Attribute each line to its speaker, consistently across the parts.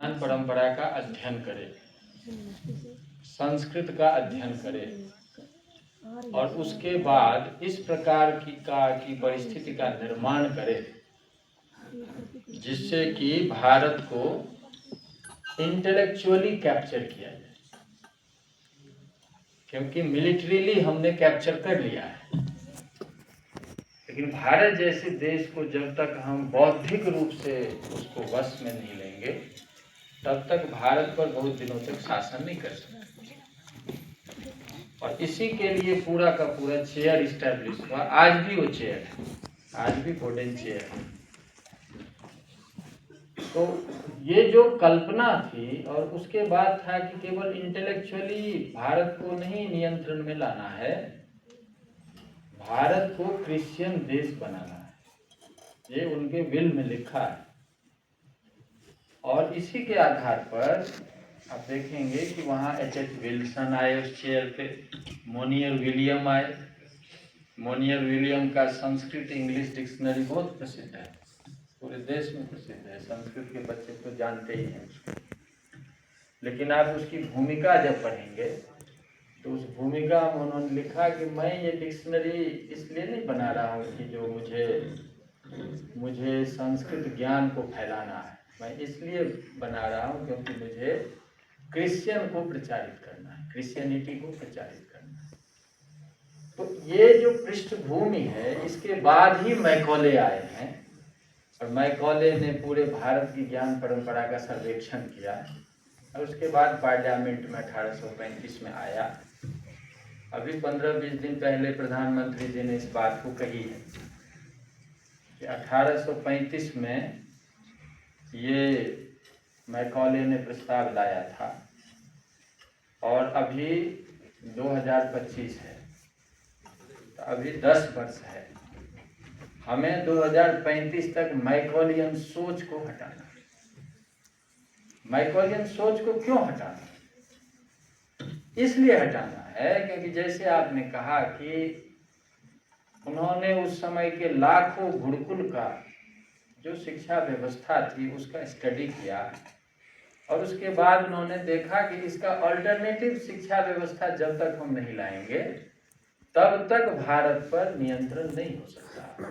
Speaker 1: ज्ञान परंपरा का अध्ययन करे, संस्कृत का अध्ययन करे और उसके बाद इस प्रकार की परिस्थिति का निर्माण करे जिससे कि भारत को इंटेलेक्चुअली कैप्चर किया जाए, क्योंकि मिलिट्रीली हमने कैप्चर कर लिया है, लेकिन भारत जैसे देश को जब तक हम बौद्धिक रूप से उसको वश में नहीं लेंगे तब तक भारत पर बहुत दिनों तक शासन नहीं कर सकते। और इसी के लिए पूरा का पूरा चेयर इस्टेब्लिश हुआ। आज भी वो चेयर है, आज भी गोल्डन चेयर है। तो ये जो कल्पना थी और उसके बाद था कि केवल इंटेलेक्चुअली भारत को नहीं नियंत्रण में लाना है, भारत को क्रिश्चियन देश बनाना है, ये उनके विल में लिखा है। और इसी के आधार पर आप देखेंगे कि वहाँ H.H. विल्सन आए उस चेयर पे, मोनियर विलियम आए। मोनियर विलियम का संस्कृत इंग्लिश डिक्शनरी बहुत प्रसिद्ध है, पूरे देश में प्रसिद्ध है, संस्कृत के बच्चे तो जानते ही हैं उसको। लेकिन आप उसकी भूमिका जब पढ़ेंगे तो उस भूमिका में उन्होंने लिखा कि मैं ये डिक्शनरी इसलिए नहीं बना रहा हूँ कि जो मुझे संस्कृत ज्ञान को फैलाना है, मैं इसलिए बना रहा हूँ क्योंकि मुझे क्रिश्चियन को प्रचारित करना है, क्रिश्चियनिटी को प्रचारित करना है। तो ये जो पृष्ठभूमि है, इसके बाद ही मैकॉले आए हैं और मैकॉले ने पूरे भारत की ज्ञान परंपरा का सर्वेक्षण किया और उसके बाद पार्लियामेंट में 1835 में आया। अभी 15-20 दिन पहले प्रधानमंत्री जी ने इस बात को कही है कि 1835 में ये मैकॉले ने प्रस्ताव लाया था और अभी 2025 है, तो अभी 10 वर्ष है। हमें 2035 तक मैकॉलियन सोच को हटाना है। मैकॉलियन सोच को क्यों हटाना है? इसलिए हटाना है क्योंकि जैसे आपने कहा कि उन्होंने उस समय के लाखों गुरुकुल का जो शिक्षा व्यवस्था थी उसका स्टडी किया और उसके बाद उन्होंने देखा कि इसका अल्टरनेटिव शिक्षा व्यवस्था जब तक हम नहीं लाएंगे तब तक भारत पर नियंत्रण नहीं हो सकता।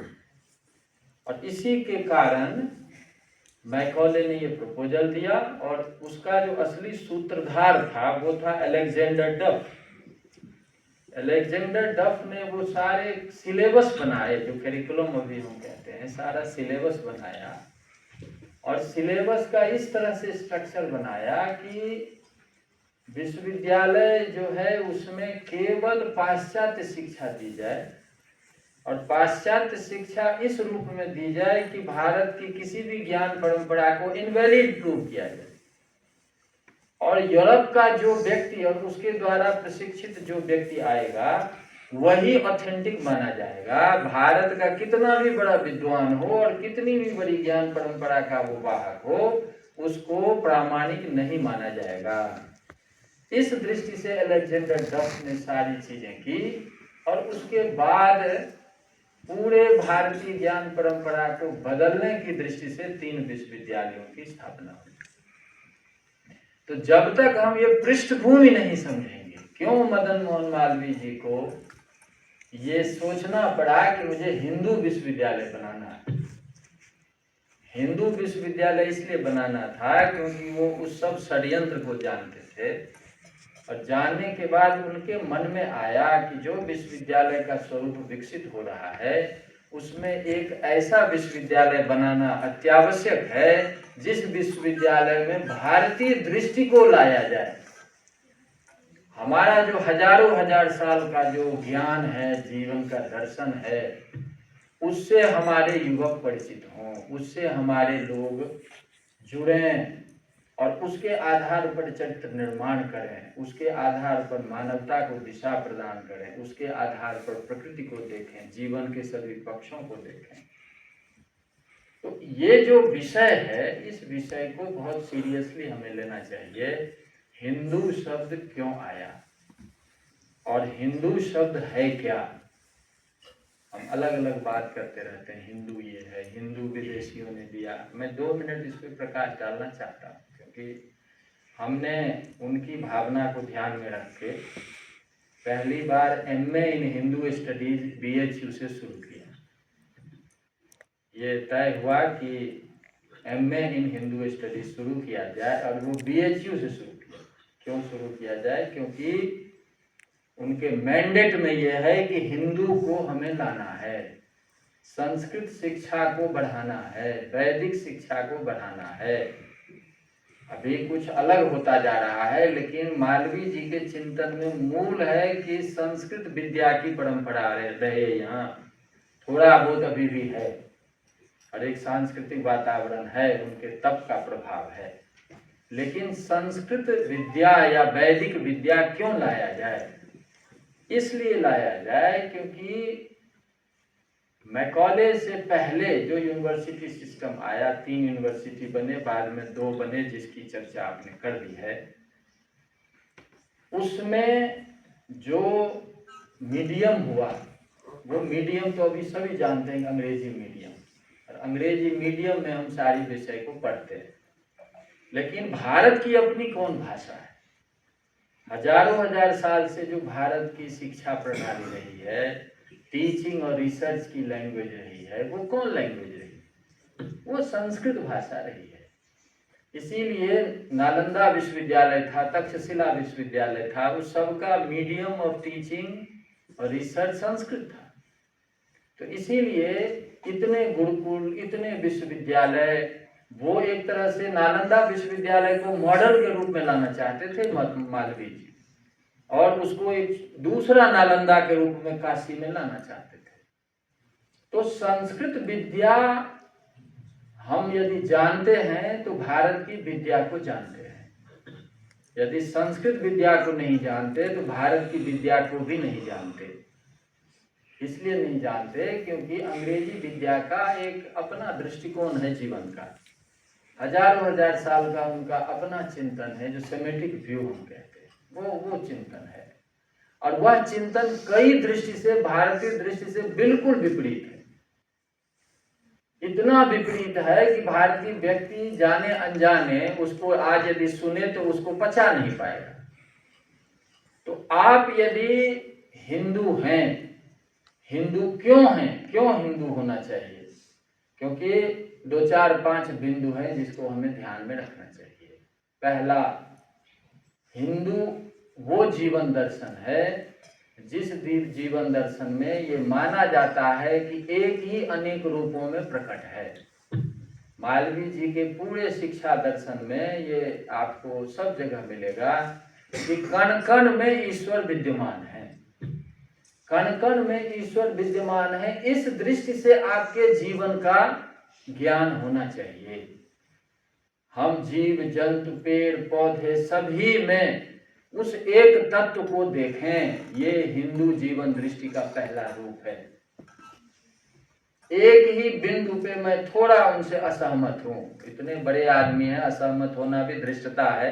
Speaker 1: और इसी के कारण मैकॉले ने ये प्रपोजल दिया और उसका जो असली सूत्रधार था वो था अलेक्जेंडर डफ। अलेक्जेंडर डफ ने वो सारे सिलेबस बनाए, जो करिकुलम अभी हम कहते हैं, सारा सिलेबस बनाया और सिलेबस का इस तरह से स्ट्रक्चर बनाया कि विश्वविद्यालय जो है उसमें केवल पाश्चात्य शिक्षा दी जाए और पाश्चात्य शिक्षा इस रूप में दी जाए कि भारत की किसी भी ज्ञान परंपरा को इनवैलिड प्रूव किया जाए और यूरोप का जो व्यक्ति और उसके द्वारा प्रशिक्षित जो व्यक्ति आएगा वही ऑथेंटिक माना जाएगा। भारत का कितना भी बड़ा विद्वान हो और कितनी भी बड़ी ज्ञान परंपरा का वो वाहक हो, उसको प्रामाणिक नहीं माना जाएगा। इस दृष्टि से अलेक्जेंडर डफ ने सारी चीजें की और उसके बाद पूरे भारतीय ज्ञान परंपरा को बदलने की दृष्टि से 3 विश्वविद्यालयों की स्थापना हुई। तो जब तक हम ये पृष्ठभूमि नहीं समझेंगे, क्यों मदन मोहन मालवीय जी को ये सोचना पड़ा कि मुझे हिंदू विश्वविद्यालय बनाना है। हिंदू विश्वविद्यालय इसलिए बनाना था क्योंकि वो उस सब षड्यंत्र को जानते थे और जानने के बाद उनके मन में आया कि जो विश्वविद्यालय का स्वरूप विकसित हो रहा है उसमें एक ऐसा विश्वविद्यालय बनाना अत्यावश्यक है जिस विश्वविद्यालय में भारतीय दृष्टि को लाया जाए। हमारा जो हजारों हजार साल का जो ज्ञान है, जीवन का दर्शन है, उससे हमारे युवक परिचित हों, उससे हमारे लोग जुड़ें और उसके आधार पर चरित्र निर्माण करें, उसके आधार पर मानवता को दिशा प्रदान करें, उसके आधार पर प्रकृति को देखें, जीवन के सभी पक्षों को देखें। तो ये जो विषय है, इस विषय को बहुत सीरियसली हमें लेना चाहिए। हिंदू शब्द क्यों आया और हिंदू शब्द है क्या? हम अलग अलग बात करते रहते हैं, हिंदू ये है, हिंदू विदेशियों ने दिया। मैं 2 मिनट इस पर प्रकाश डालना चाहता हूँ क्योंकि हमने उनकी भावना को ध्यान में रख के पहली बार MA इन हिंदू स्टडीज BHU से शुरू किया। ये तय हुआ कि MA इन हिंदू स्टडीज शुरू किया जाए और वो BHU से शुरू किया। क्यों शुरू किया जाए? क्योंकि उनके मैंडेट में यह है कि हिंदू को हमें लाना है, संस्कृत शिक्षा को बढ़ाना है, वैदिक शिक्षा को बढ़ाना है। अभी कुछ अलग होता जा रहा है, लेकिन मालवीय जी के चिंतन में मूल है कि संस्कृत विद्या की परंपरा रहे यहाँ, थोड़ा बहुत अभी भी है और एक सांस्कृतिक वातावरण है, उनके तप का प्रभाव है। लेकिन संस्कृत विद्या या वैदिक विद्या क्यों लाया जाए? इसलिए लाया जाए क्योंकि मैकॉले से पहले जो यूनिवर्सिटी सिस्टम आया, 3 यूनिवर्सिटी बने, बाद में 2 बने, जिसकी चर्चा आपने कर दी है, उसमें जो मीडियम हुआ वो मीडियम तो अभी सभी जानते हैं, अंग्रेजी मीडियम। और अंग्रेजी मीडियम में हम सारी विषय को पढ़ते हैं, लेकिन भारत की अपनी कौन भाषा है? हजारों हजार साल से जो भारत की शिक्षा प्रणाली रही है, टीचिंग और रिसर्च की लैंग्वेज रही है, वो कौन लैंग्वेज रही? वो संस्कृत भाषा रही है। इसीलिए नालंदा विश्वविद्यालय था, तक्षशिला विश्वविद्यालय था, उस सबका मीडियम ऑफ टीचिंग और रिसर्च संस्कृत था। तो इसीलिए इतने गुरुकुल, इतने विश्वविद्यालय, वो एक तरह से नालंदा विश्वविद्यालय को मॉडल के रूप में लाना चाहते थे मालवीय जी, और उसको एक दूसरा नालंदा के रूप में काशी में लाना चाहते थे। तो संस्कृत विद्या हम यदि जानते हैं तो भारत की विद्या को जानते हैं। यदि संस्कृत विद्या को नहीं जानते तो भारत की विद्या को भी नहीं जानते। इसलिए नहीं जानते क्योंकि अंग्रेजी विद्या का एक अपना दृष्टिकोण है जीवन का, हजारों हजार साल का उनका अपना चिंतन है, जो सेमेटिक व्यू हम कहते हैं, वो चिंतन है। और वह चिंतन कई दृष्टि से, भारतीय दृष्टि से बिल्कुल विपरीत है। इतना विपरीत है कि भारतीय व्यक्ति जाने अनजाने उसको आज यदि सुने तो उसको पचा नहीं पाएगा। तो आप यदि हिंदू हैं, हिंदू क्यों हैं, क्यों हिंदू होना चाहिए? क्योंकि 2, 4, 5 बिंदु हैं जिसको हमें ध्यान में रखना चाहिए। पहला, हिंदू वो जीवन दर्शन है जिस जीवन दर्शन में ये माना जाता है कि एक ही अनेक रूपों में प्रकट है। मालवीय जी के पूरे शिक्षा दर्शन में ये आपको सब जगह मिलेगा कि कण कण में ईश्वर विद्यमान है, कण कण में ईश्वर विद्यमान है। इस दृष्टि से आपके जीवन का ज्ञान होना चाहिए। हम जीव जंतु पेड़ पौधे सभी में उस एक तत्व को देखें, ये हिंदू जीवन दृष्टि का पहला रूप है। एक ही बिंदु पे मैं थोड़ा उनसे असहमत हूं, इतने बड़े आदमी हैं, असहमत होना भी धृष्टता है,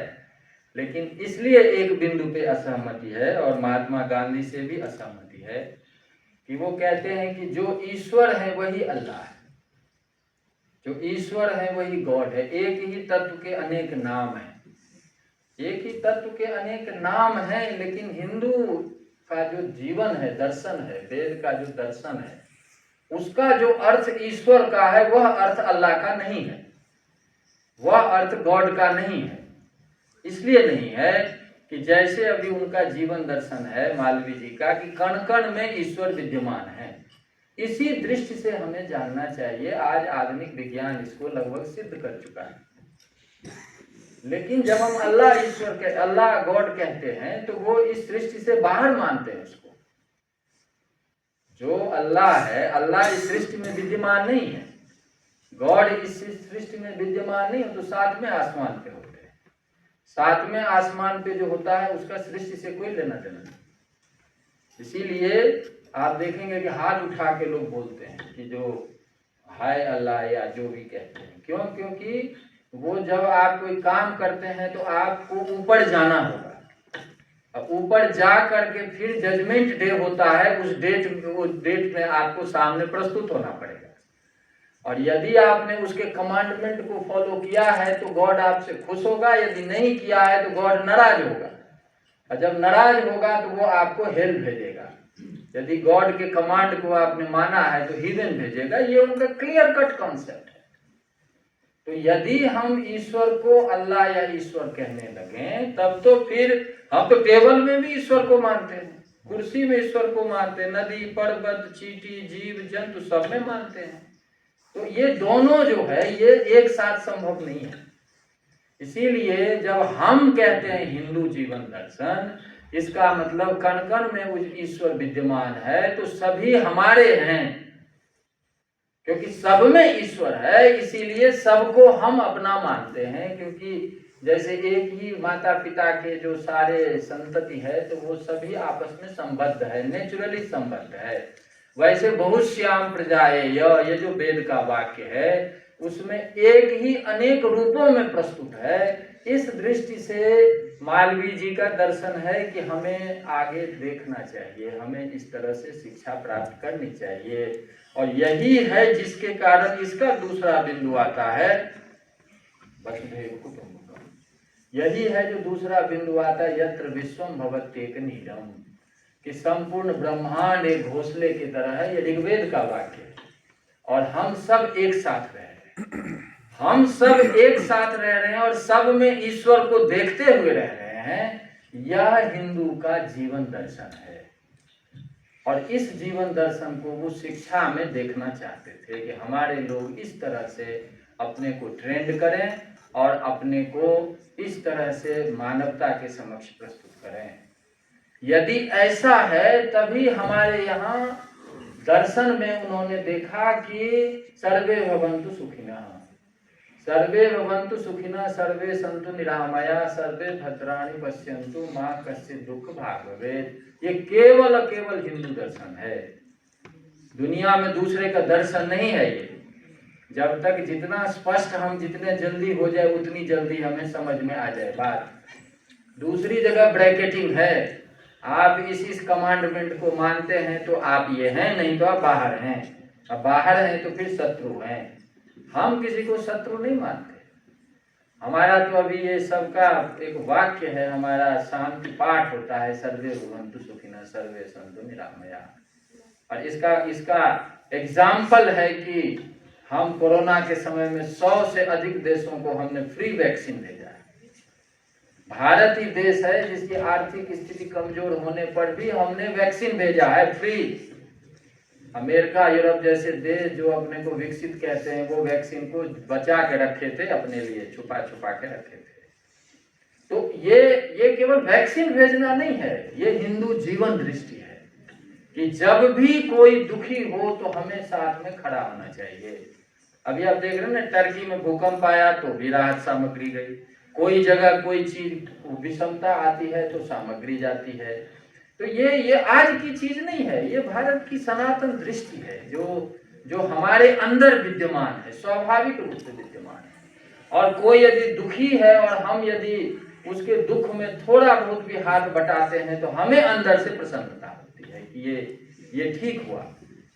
Speaker 1: लेकिन इसलिए एक बिंदु पे असहमति है और महात्मा गांधी से भी असहमति है कि वो कहते हैं कि जो ईश्वर है वही अल्लाह है, जो ईश्वर है वही गॉड है। एक ही तत्व के अनेक नाम हैं, एक ही तत्व के अनेक नाम हैं, लेकिन हिंदू का जो जीवन है, दर्शन है, वेद का जो दर्शन है, उसका जो अर्थ ईश्वर का है वह अर्थ अल्लाह का नहीं है, वह अर्थ गॉड का नहीं है। इसलिए नहीं है कि जैसे अभी उनका जीवन दर्शन है मालवीय जी का कि कण कण में ईश्वर विद्यमान है, इसी दृष्टि से हमें जानना चाहिए। आज आधुनिक विज्ञान इसको लगभग सिद्ध कर चुका है। लेकिन जब हम अल्लाह ईश्वर के अल्लाह गॉड कहते हैं तो वो इस सृष्टि से बाहर मानते हैं उसको। जो अल्लाह है, अल्लाह इस सृष्टि में विद्यमान नहीं है, गॉड इस सृष्टि में विद्यमान नहीं हो तो 7वें आसमान पे होते हैं। 7वें आसमान पे जो होता है उसका सृष्टि से कोई लेना देना नहीं। इसीलिए आप देखेंगे कि हाथ उठा के लोग बोलते हैं कि जो हाय अल्लाह या जो भी कहते हैं। क्यों? क्योंकि वो जब आप कोई काम करते हैं तो आपको ऊपर जाना होगा, अब ऊपर जा करके फिर जजमेंट डे होता है, उस डेट में आपको सामने प्रस्तुत होना पड़ेगा। और यदि आपने उसके कमांडमेंट को फॉलो किया है तो गॉड आपसे खुश होगा, यदि नहीं किया है तो गॉड नाराज होगा, और जब नाराज होगा तो वो आपको हेल भेजेगा। यदि गॉड के कमांड को आपने माना है तो हेवन भेजेगा, ये उनका क्लियर कट कॉन्सेप्ट है। तो यदि हम ईश्वर को अल्लाह या ईश्वर कहने लगे तब तो फिर हम तो टेबल में भी ईश्वर को मानते हैं, कुर्सी में ईश्वर को मानते हैं, नदी पर्वत चींटी जीव जंतु सब में मानते हैं। तो ये दोनों जो है ये एक साथ संभव नहीं है। इसीलिए जब हम कहते हैं हिंदू जीवन दर्शन, इसका मतलब कण कण में वो ईश्वर विद्यमान है, तो सभी हमारे हैं, क्योंकि सब में ईश्वर है, इसीलिए सबको हम अपना मानते हैं। क्योंकि जैसे एक ही माता पिता के जो सारे संतति है तो वो सभी आपस में संबद्ध है, नेचुरली संबद्ध है। वैसे बहुश्याम प्रजाए, ये जो वेद का वाक्य है उसमें एक ही अनेक रूपों में प्रस्तुत है। इस दृष्टि से मालवीय जी का दर्शन है कि हमें आगे देखना चाहिए, हमें इस तरह से शिक्षा प्राप्त करनी चाहिए। और यही है जिसके कारण इसका दूसरा बिंदु आता है वसुधैव कुटुंबकम। यही है जो दूसरा बिंदु आता है यत्र विश्वम भवत्येक नीडम, कि संपूर्ण ब्रह्मांड एक घोंसले की तरह है। ये ऋग्वेद का वाक्य है। और हम सब एक साथ रह रहे हैं, हम सब एक साथ रह रहे हैं और सब में ईश्वर को देखते हुए रह रहे हैं। यह हिंदू का जीवन दर्शन है। और इस जीवन दर्शन को वो शिक्षा में देखना चाहते थे कि हमारे लोग इस तरह से अपने को ट्रेंड करें और अपने को इस तरह से मानवता के समक्ष प्रस्तुत करें। यदि ऐसा है तभी हमारे यहाँ दर्शन में उन्होंने देखा कि सर्वे भवन्तु सुखिनः, सर्वे भवन्तु सुखिनः, सर्वे सन्तु निरामया, सर्वे भद्राणि पश्यन्तु मां कश्चित् दुःख भाग् भवेत्। ये केवल हिंदू दर्शन है, दुनिया में दूसरे का दर्शन नहीं है ये। जब तक जितना स्पष्ट हम जितने जल्दी हो जाए उतनी जल्दी हमें समझ में आ जाए बात। दूसरी जगह ब्रैकेटिंग है, आप इस कमांडमेंट को मानते हैं तो आप ये हैं, नहीं तो आप बाहर हैं, अब बाहर हैं तो फिर शत्रु हैं। हम किसी को शत्रु नहीं मानते। हमारा तो अभी ये सबका एक वाक्य है, हमारा शांति पाठ होता है सर्वे भवन्तु सुखिनः सर्वे सन्तु निरामया। और इसका एग्जाम्पल है कि हम कोरोना के समय में 100 से अधिक देशों को हमने फ्री वैक्सीन भेजा है। भारत ही देश है जिसकी आर्थिक स्थिति कमजोर होने पर भी हमने वैक्सीन भेजा है फ्री। अमेरिका यूरोप जैसे देश जो अपने को विकसित कहते हैं वो वैक्सीन को बचा के रखे थे, अपने लिए छुपा के रखे थे। तो ये केवल वैक्सीन भेजना नहीं है, ये हिंदू जीवन दृष्टि है कि जब भी कोई दुखी हो तो हमें साथ में खड़ा होना चाहिए। अभी आप देख रहे हैं ना, टर्की में भूकंप आया तो भी राहत सामग्री गई, कोई जगह कोई चीज विषमता आती है तो सामग्री जाती है। तो ये आज की चीज नहीं है, ये भारत की सनातन दृष्टि है जो हमारे अंदर विद्यमान है, स्वाभाविक रूप से विद्यमान है। और कोई यदि दुखी है और हम यदि उसके दुख में थोड़ा बहुत भी हाथ बटाते हैं तो हमें अंदर से प्रसन्नता होती है कि ये ठीक हुआ।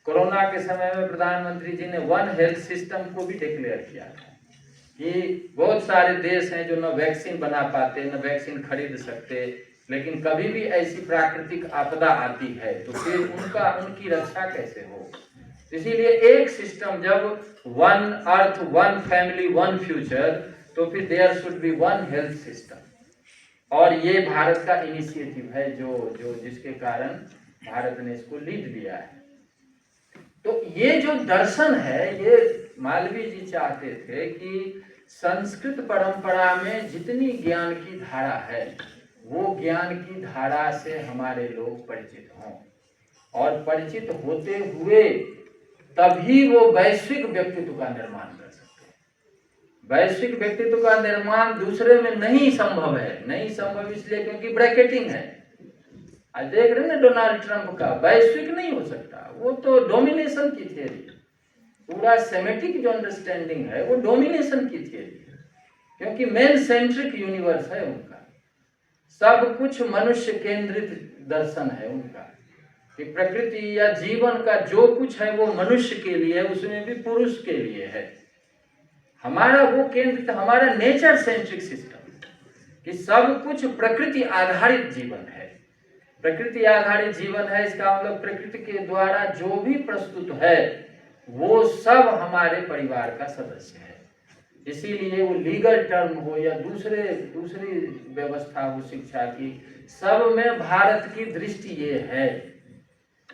Speaker 1: कोरोना के समय में प्रधानमंत्री जी ने वन हेल्थ सिस्टम को भी डिक्लेयर किया था कि बहुत सारे देश हैं जो न वैक्सीन बना पाते, न वैक्सीन खरीद सकते, लेकिन कभी भी ऐसी प्राकृतिक आपदा आती है तो फिर उनकी रक्षा कैसे हो। इसीलिए एक सिस्टम, जब one earth one family one future, तो फिर there should be one health system. और ये भारत का इनिशिएटिव है जो जिसके कारण भारत ने इसको लीड लिया है। तो ये जो दर्शन है, ये मालवीय जी चाहते थे कि संस्कृत परंपरा में जितनी ज्ञान की धारा है वो ज्ञान की धारा से हमारे लोग परिचित हों, और परिचित होते हुए तभी वो वैश्विक व्यक्तित्व का निर्माण कर सकते हैं। वैश्विक व्यक्तित्व का निर्माण दूसरे में नहीं संभव है, नहीं संभव इसलिए क्योंकि ब्रैकेटिंग है। आज देख रहे हैं ना डोनाल्ड ट्रंप का, वैश्विक नहीं हो सकता, वो तो डोमिनेशन की थियरी, पूरा सेमेटिक जो अंडरस्टैंडिंग है वो डोमिनेशन की थियरी है, क्योंकि मैन सेंट्रिक यूनिवर्स है उनका, सब कुछ मनुष्य केंद्रित दर्शन है उनका। कि प्रकृति या जीवन का जो कुछ है वो मनुष्य के लिए है, उसमें भी पुरुष के लिए है। हमारा वो केंद्र, हमारा नेचर सेंट्रिक सिस्टम कि सब कुछ प्रकृति आधारित जीवन है। प्रकृति आधारित जीवन है, इसका मतलब प्रकृति के द्वारा जो भी प्रस्तुत है वो सब हमारे परिवार का सदस्य है। इसीलिए वो लीगल टर्म हो या दूसरी व्यवस्था हो शिक्षा की, सब में भारत की दृष्टि ये है।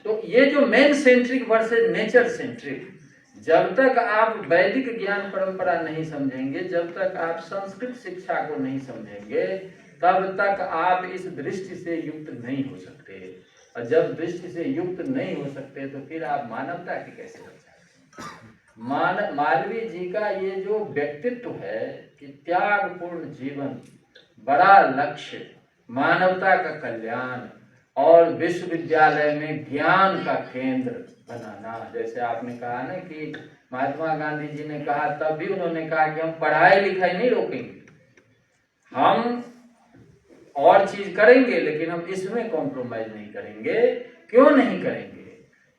Speaker 1: तो ये जो man centric versus nature centric, जब तक आप वैदिक ज्ञान परंपरा नहीं समझेंगे, जब तक आप संस्कृत शिक्षा को नहीं समझेंगे, तब तक आप इस दृष्टि से युक्त नहीं हो सकते। और जब दृष्टि से युक्त नहीं हो सकते तो फिर आप मानवता की कैसे हो सकते। मालवीय जी का ये जो व्यक्तित्व है कि त्यागपूर्ण जीवन, बड़ा लक्ष्य, मानवता का कल्याण और विश्वविद्यालय में ज्ञान का केंद्र बनाना। जैसे आपने कहा ना कि महात्मा गांधी जी ने कहा, तब भी उन्होंने कहा कि हम पढ़ाई लिखाई नहीं रोकेंगे, हम और चीज करेंगे लेकिन हम इसमें कॉम्प्रोमाइज नहीं करेंगे। क्यों नहीं करेंगे?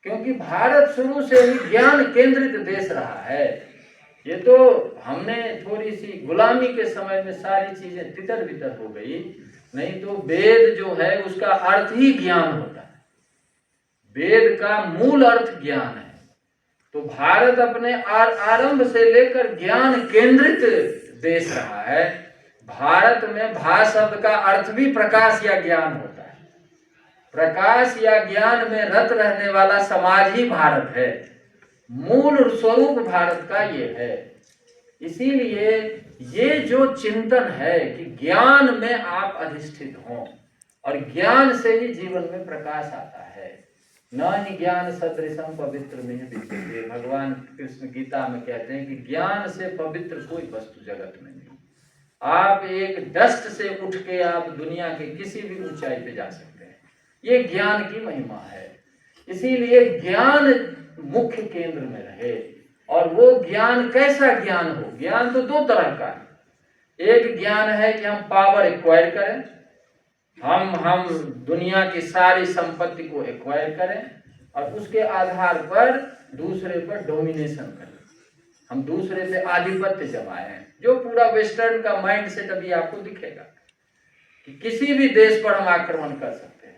Speaker 1: क्योंकि भारत शुरू से ही ज्ञान केंद्रित देश रहा है। ये तो हमने थोड़ी सी गुलामी के समय में सारी चीजें तितर बितर हो गई, नहीं तो वेद जो है उसका अर्थ ही ज्ञान होता है। वेद का मूल अर्थ ज्ञान है। तो भारत अपने आरंभ से लेकर ज्ञान केंद्रित देश रहा है। भारत में भा शब्द का अर्थ भी प्रकाश या ज्ञान होता है। प्रकाश या ज्ञान में रत रहने वाला समाज ही भारत है। मूल स्वरूप भारत का ये है। इसीलिए ये जो चिंतन है कि ज्ञान में आप अधिष्ठित हों और ज्ञान से ही जीवन में प्रकाश आता है। न ही ज्ञान सदृशम पवित्र में विद्यते। भगवान कृष्ण गीता में कहते हैं कि ज्ञान से पवित्र कोई वस्तु जगत में नहीं। आप एक डस्ट से उठ के आप दुनिया के किसी भी ऊंचाई पे जा सकते हैं। ये ज्ञान की महिमा है। इसीलिए ज्ञान मुख्य केंद्र में रहे। और वो ज्ञान कैसा ज्ञान हो? ज्ञान तो दो तरह का है। एक ज्ञान है कि हम पावर एक्वायर करें, हम दुनिया की सारी संपत्ति को एक्वायर करें और उसके आधार पर दूसरे पर डोमिनेशन करें, हम दूसरे पे आधिपत्य जमाएं। जो पूरा वेस्टर्न का माइंड सेट अभी आपको दिखेगा कि किसी भी देश पर हम आक्रमण कर सकते हैं।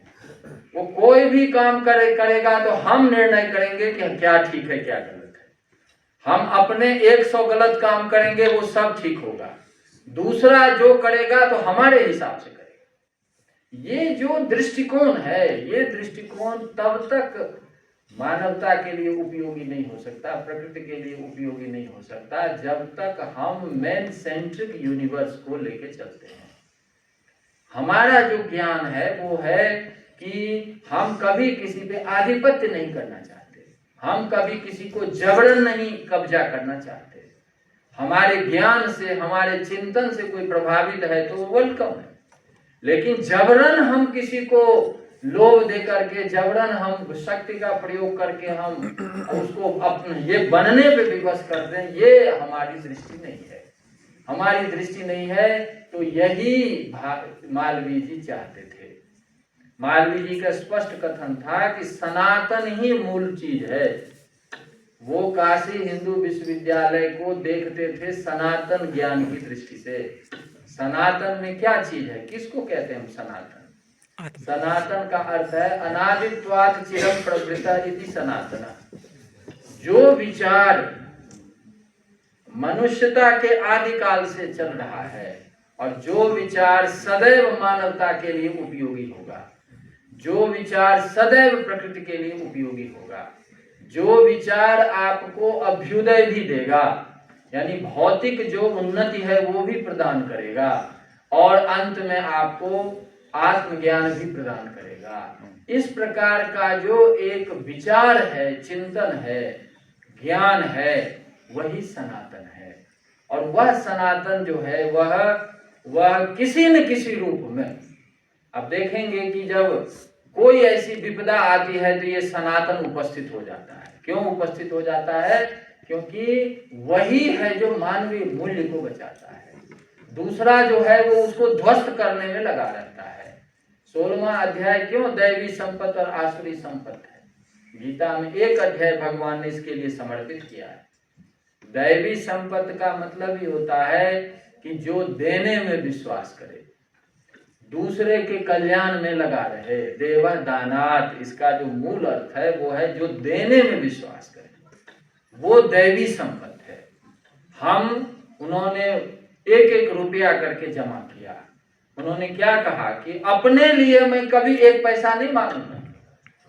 Speaker 1: वो कोई भी काम करेगा तो हम निर्णय करेंगे कि क्या ठीक है क्या गलत है। हम अपने 100 गलत काम करेंगे, वो सब ठीक होगा। दूसरा जो करेगा तो हमारे हिसाब से करेगा। ये जो दृष्टिकोण है, ये दृष्टिकोण तब तक मानवता के लिए उपयोगी नहीं हो सकता, प्रकृति के लिए उपयोगी नहीं हो सकता, जब तक हम मैन सेंट्रिक यूनिवर्स को लेके चलते हैं। हमारा जो ज्ञान है वो है कि हम कभी किसी पे आधिपत्य नहीं करना चाहते, हम कभी किसी को जबरन नहीं कब्जा करना चाहते। हमारे ज्ञान से, हमारे चिंतन से कोई प्रभावित है तो वेलकम है, लेकिन जबरन हम किसी को लोभ दे करके, जबरन हम शक्ति का प्रयोग करके हम उसको अपने ये बनने पे विवश कर दें, ये हमारी दृष्टि नहीं है। हमारी दृष्टि नहीं है। तो यही मालवीय जी चाहते थे। मालवीय जी का स्पष्ट कथन था कि सनातन ही मूल चीज है। वो काशी हिंदू विश्वविद्यालय को देखते थे सनातन ज्ञान की दृष्टि से। सनातन में क्या चीज है? किसको कहते हैं हम सनातन? सनातन का अर्थ है अनादित्वात् चिरं प्रवृत्ता इति सनातन। जो विचार मनुष्यता के आदिकाल से चल रहा है और जो विचार सदैव मानवता के लिए उपयोगी होगा, जो विचार सदैव प्रकृति के लिए उपयोगी होगा, जो विचार आपको अभ्युदय भी देगा, यानी भौतिक जो उन्नति है वो भी प्रदान करेगा और अंत में आपको आत्मज्ञान भी प्रदान करेगा। इस प्रकार का जो एक विचार है, चिंतन है, ज्ञान है, वही सनातन है। और वह सनातन जो है वह किसी न किसी रूप में, अब देखेंगे कि जब कोई ऐसी विपदा आती है तो ये सनातन उपस्थित हो जाता है। क्यों उपस्थित हो जाता है? क्योंकि वही है जो मानवीय मूल्य को बचाता है। दूसरा जो है वो उसको ध्वस्त करने में लगा रहता है। 16वां अध्याय क्यों दैवी संपत्ति और आसुरी संपत्ति है? गीता में एक अध्याय भगवान ने इसके लिए समर्पित किया है। दैवी संपत्ति का मतलब ही होता है कि जो देने में विश्वास करे, दूसरे के कल्याण में लगा रहे। देव दानात, इसका जो मूल अर्थ है वो है जो देने में विश्वास करे, वो दैवी संपत्ति है। उन्होंने एक एक रुपया करके जमा किया। उन्होंने क्या कहा कि अपने लिए मैं कभी एक पैसा नहीं मांगूंगा,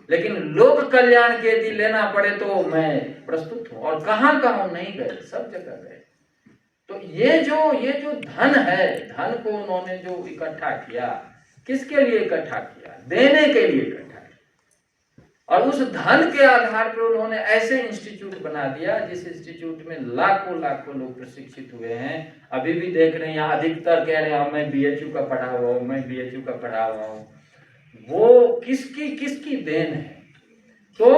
Speaker 1: लेकिन लोक कल्याण के यदि लेना पड़े तो मैं प्रस्तुत हूं। और कहां कहां नहीं गए, सब जगह गए। तो ये जो धन है, धन को उन्होंने जो इकट्ठा किया, किसके लिए इकट्ठा किया? देने के लिए इकट्ठा किया। और उस धन के आधार पर उन्होंने ऐसे इंस्टीट्यूट बना दिया जिस इंस्टीट्यूट में लाखों लाखों लोग प्रशिक्षित हुए हैं। अभी भी देख रहे हैं यहाँ अधिकतर कह रहे हैं मैं बीएचयू का पढ़ा हुआ हूँ, मैं बीएचयू का पढ़ा हुआ हूँ। वो किसकी देन है? तो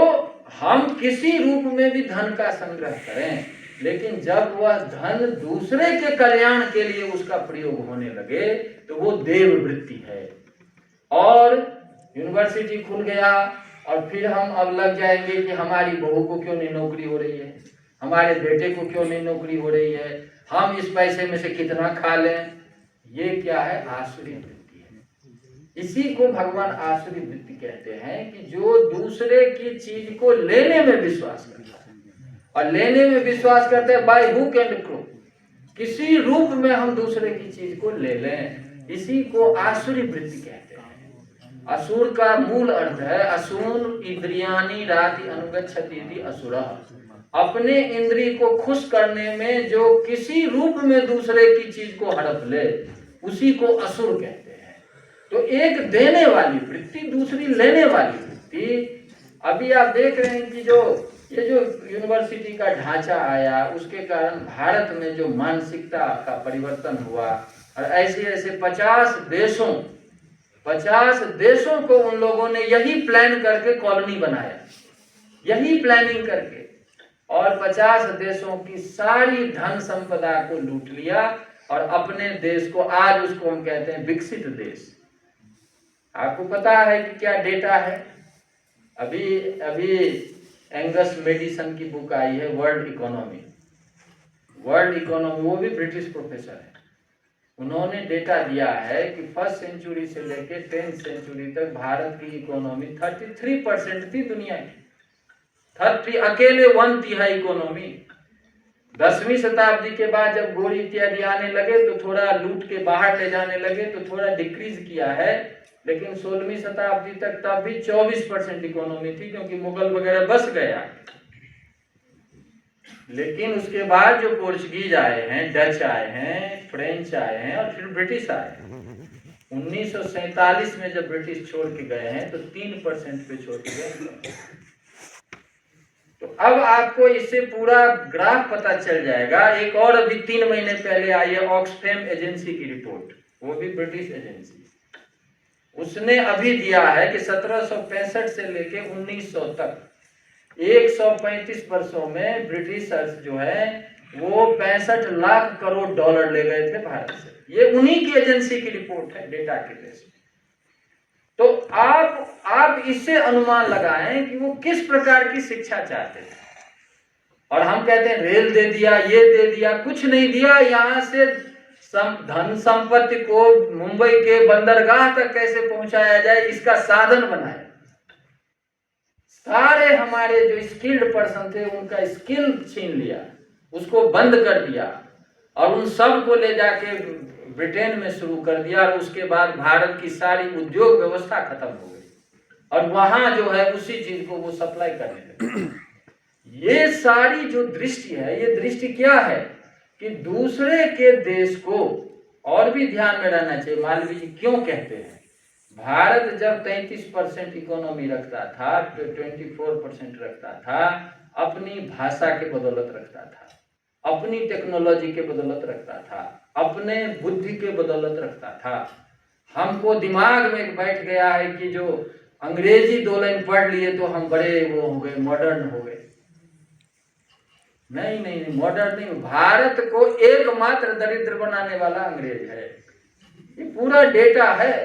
Speaker 1: हम किसी रूप में भी धन का संग्रह करें, लेकिन जब वह धन दूसरे के कल्याण के लिए उसका प्रयोग होने लगे तो वो देव वृत्ति है। और यूनिवर्सिटी खुल गया और फिर हम अब लग जाएंगे कि हमारी बहू को क्यों नहीं नौकरी हो रही है, हमारे बेटे को क्यों नहीं नौकरी हो रही है, हम इस पैसे में से कितना खा लें। ये क्या है? आसुरी वृत्ति है। इसी को भगवान आसुरी वृत्ति कहते हैं कि जो दूसरे की चीज को लेने में विश्वास करता है। और लेने में विश्वास करते हैं बाय हुक एंड क्रोक, किसी रूप में हम दूसरे की चीज को ले लें। इसी को आसुरी वृत्ति कहते हैं। असुर का मूल अर्थ है असून इंद्रियानी राति अनुगच्छति असुर। अपने इंद्रिय को खुश करने में जो किसी रूप में दूसरे की चीज को हड़प ले, उसी को असुर कहते हैं। तो एक देने वाली वृत्ति, दूसरी लेने वाली वृत्ति। अभी आप देख रहे हैं कि ये जो यूनिवर्सिटी का ढांचा आया, उसके कारण भारत में जो मानसिकता का परिवर्तन हुआ, और ऐसे 50 देशों को उन लोगों ने यही प्लान करके कॉलोनी बनाया, यही प्लानिंग करके, और 50 देशों की सारी धन संपदा को लूट लिया और अपने देश को, आज उसको हम कहते हैं विकसित देश। आपको पता है कि क्या डेटा है? अभी एंगस मेडिसन की बुक आई है, वर्ल्ड इकोनॉमी, वो भी ब्रिटिश प्रोफेसर है। उन्होंने डेटा दिया है कि 1st सेंचुरी से लेकर 10th सेंचुरी तक भारत की इकोनॉमी 33% थी दुनिया की। 30, अकेले 1/3 इकोनॉमी। 10वीं शताब्दी के बाद जब गोरी इत्यादि आने लगे तो थोड़ा लूट के बाहर ले जाने लगे तो थोड़ा डिक्रीज किया है, लेकिन 16वीं शताब्दी तक तब भी 24% इकोनॉमी थी, क्योंकि मुगल वगैरह बस गया। लेकिन उसके बाद जो पोर्चुगीज आए हैं, डच आए हैं, फ्रेंच आए हैं और फिर ब्रिटिश आए हैं। 1947 में जब ब्रिटिश छोड़ के गए हैं तो 3% पे छोड़ के गए। तो अब आपको इससे पूरा ग्राफ पता चल जाएगा। एक और अभी 3 महीने पहले आई है ऑक्सफैम एजेंसी की रिपोर्ट, वो भी ब्रिटिश एजेंसी। उसने अभी दिया है कि 1765 से लेके 1900 तक 135 वर्षों में ब्रिटिशर्स जो है वो 65 लाख करोड़ डॉलर ले गए थे भारत से। ये उन्हीं की एजेंसी की रिपोर्ट है, डेटा के बेस पे। तो आप इससे अनुमान लगाएं कि वो किस प्रकार की शिक्षा चाहते थे। और हम कहते हैं रेल दे दिया, ये दे दिया, कुछ नहीं दिया। यहां से धन संपत्ति को मुंबई के बंदरगाह तक कैसे पहुंचाया जाए, इसका साधन बनाया। सारे हमारे जो स्किल्ड पर्सन थे उनका स्किल छीन लिया, उसको बंद कर दिया और उन सब को ले जाके ब्रिटेन में शुरू कर दिया। और उसके बाद भारत की सारी उद्योग व्यवस्था खत्म हो गई और वहां जो है उसी चीज को वो सप्लाई करने लगे। ये सारी जो दृष्टि है, ये दृष्टि क्या है कि दूसरे के देश को, और भी ध्यान में रहना चाहिए, मालवीय जी क्यों कहते हैं भारत जब 33% इकोनॉमी रखता था, 24% रखता था, अपनी भाषा के बदौलत रखता था, अपनी टेक्नोलॉजी के बदौलत रखता था, अपने बुद्धि के बदौलत रखता था। हमको दिमाग में बैठ गया है कि जो अंग्रेजी 2 लाइन पढ़ लिए तो हम बड़े वो हो गए, मॉडर्न हो गए। नहीं, मॉडर्न नहीं। भारत को एकमात्र दरिद्र बनाने वाला अंग्रेज है। ये पूरा डेटा है।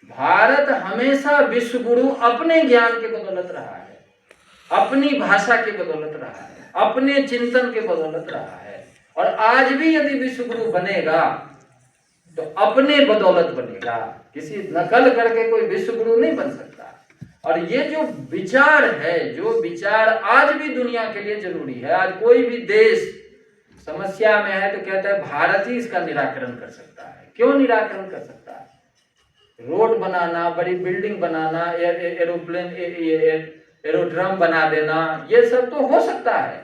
Speaker 1: भारत हमेशा विश्व गुरु अपने ज्ञान के बदौलत रहा है, अपनी भाषा के बदौलत रहा है, अपने चिंतन के बदौलत रहा है। और आज भी यदि विश्व गुरु बनेगा तो अपने बदौलत बनेगा, किसी नकल करके कोई विश्व गुरु नहीं बन सकता। और ये जो विचार है, जो विचार आज भी दुनिया के लिए जरूरी है। आज कोई भी देश समस्या में है तो कहता है भारत ही इसका निराकरण कर सकता है। क्यों निराकरण कर सकता है? रोड बनाना, बड़ी बिल्डिंग बनाना, एरोप्लेन, एरोड्रम बना देना, ये सब तो हो सकता है,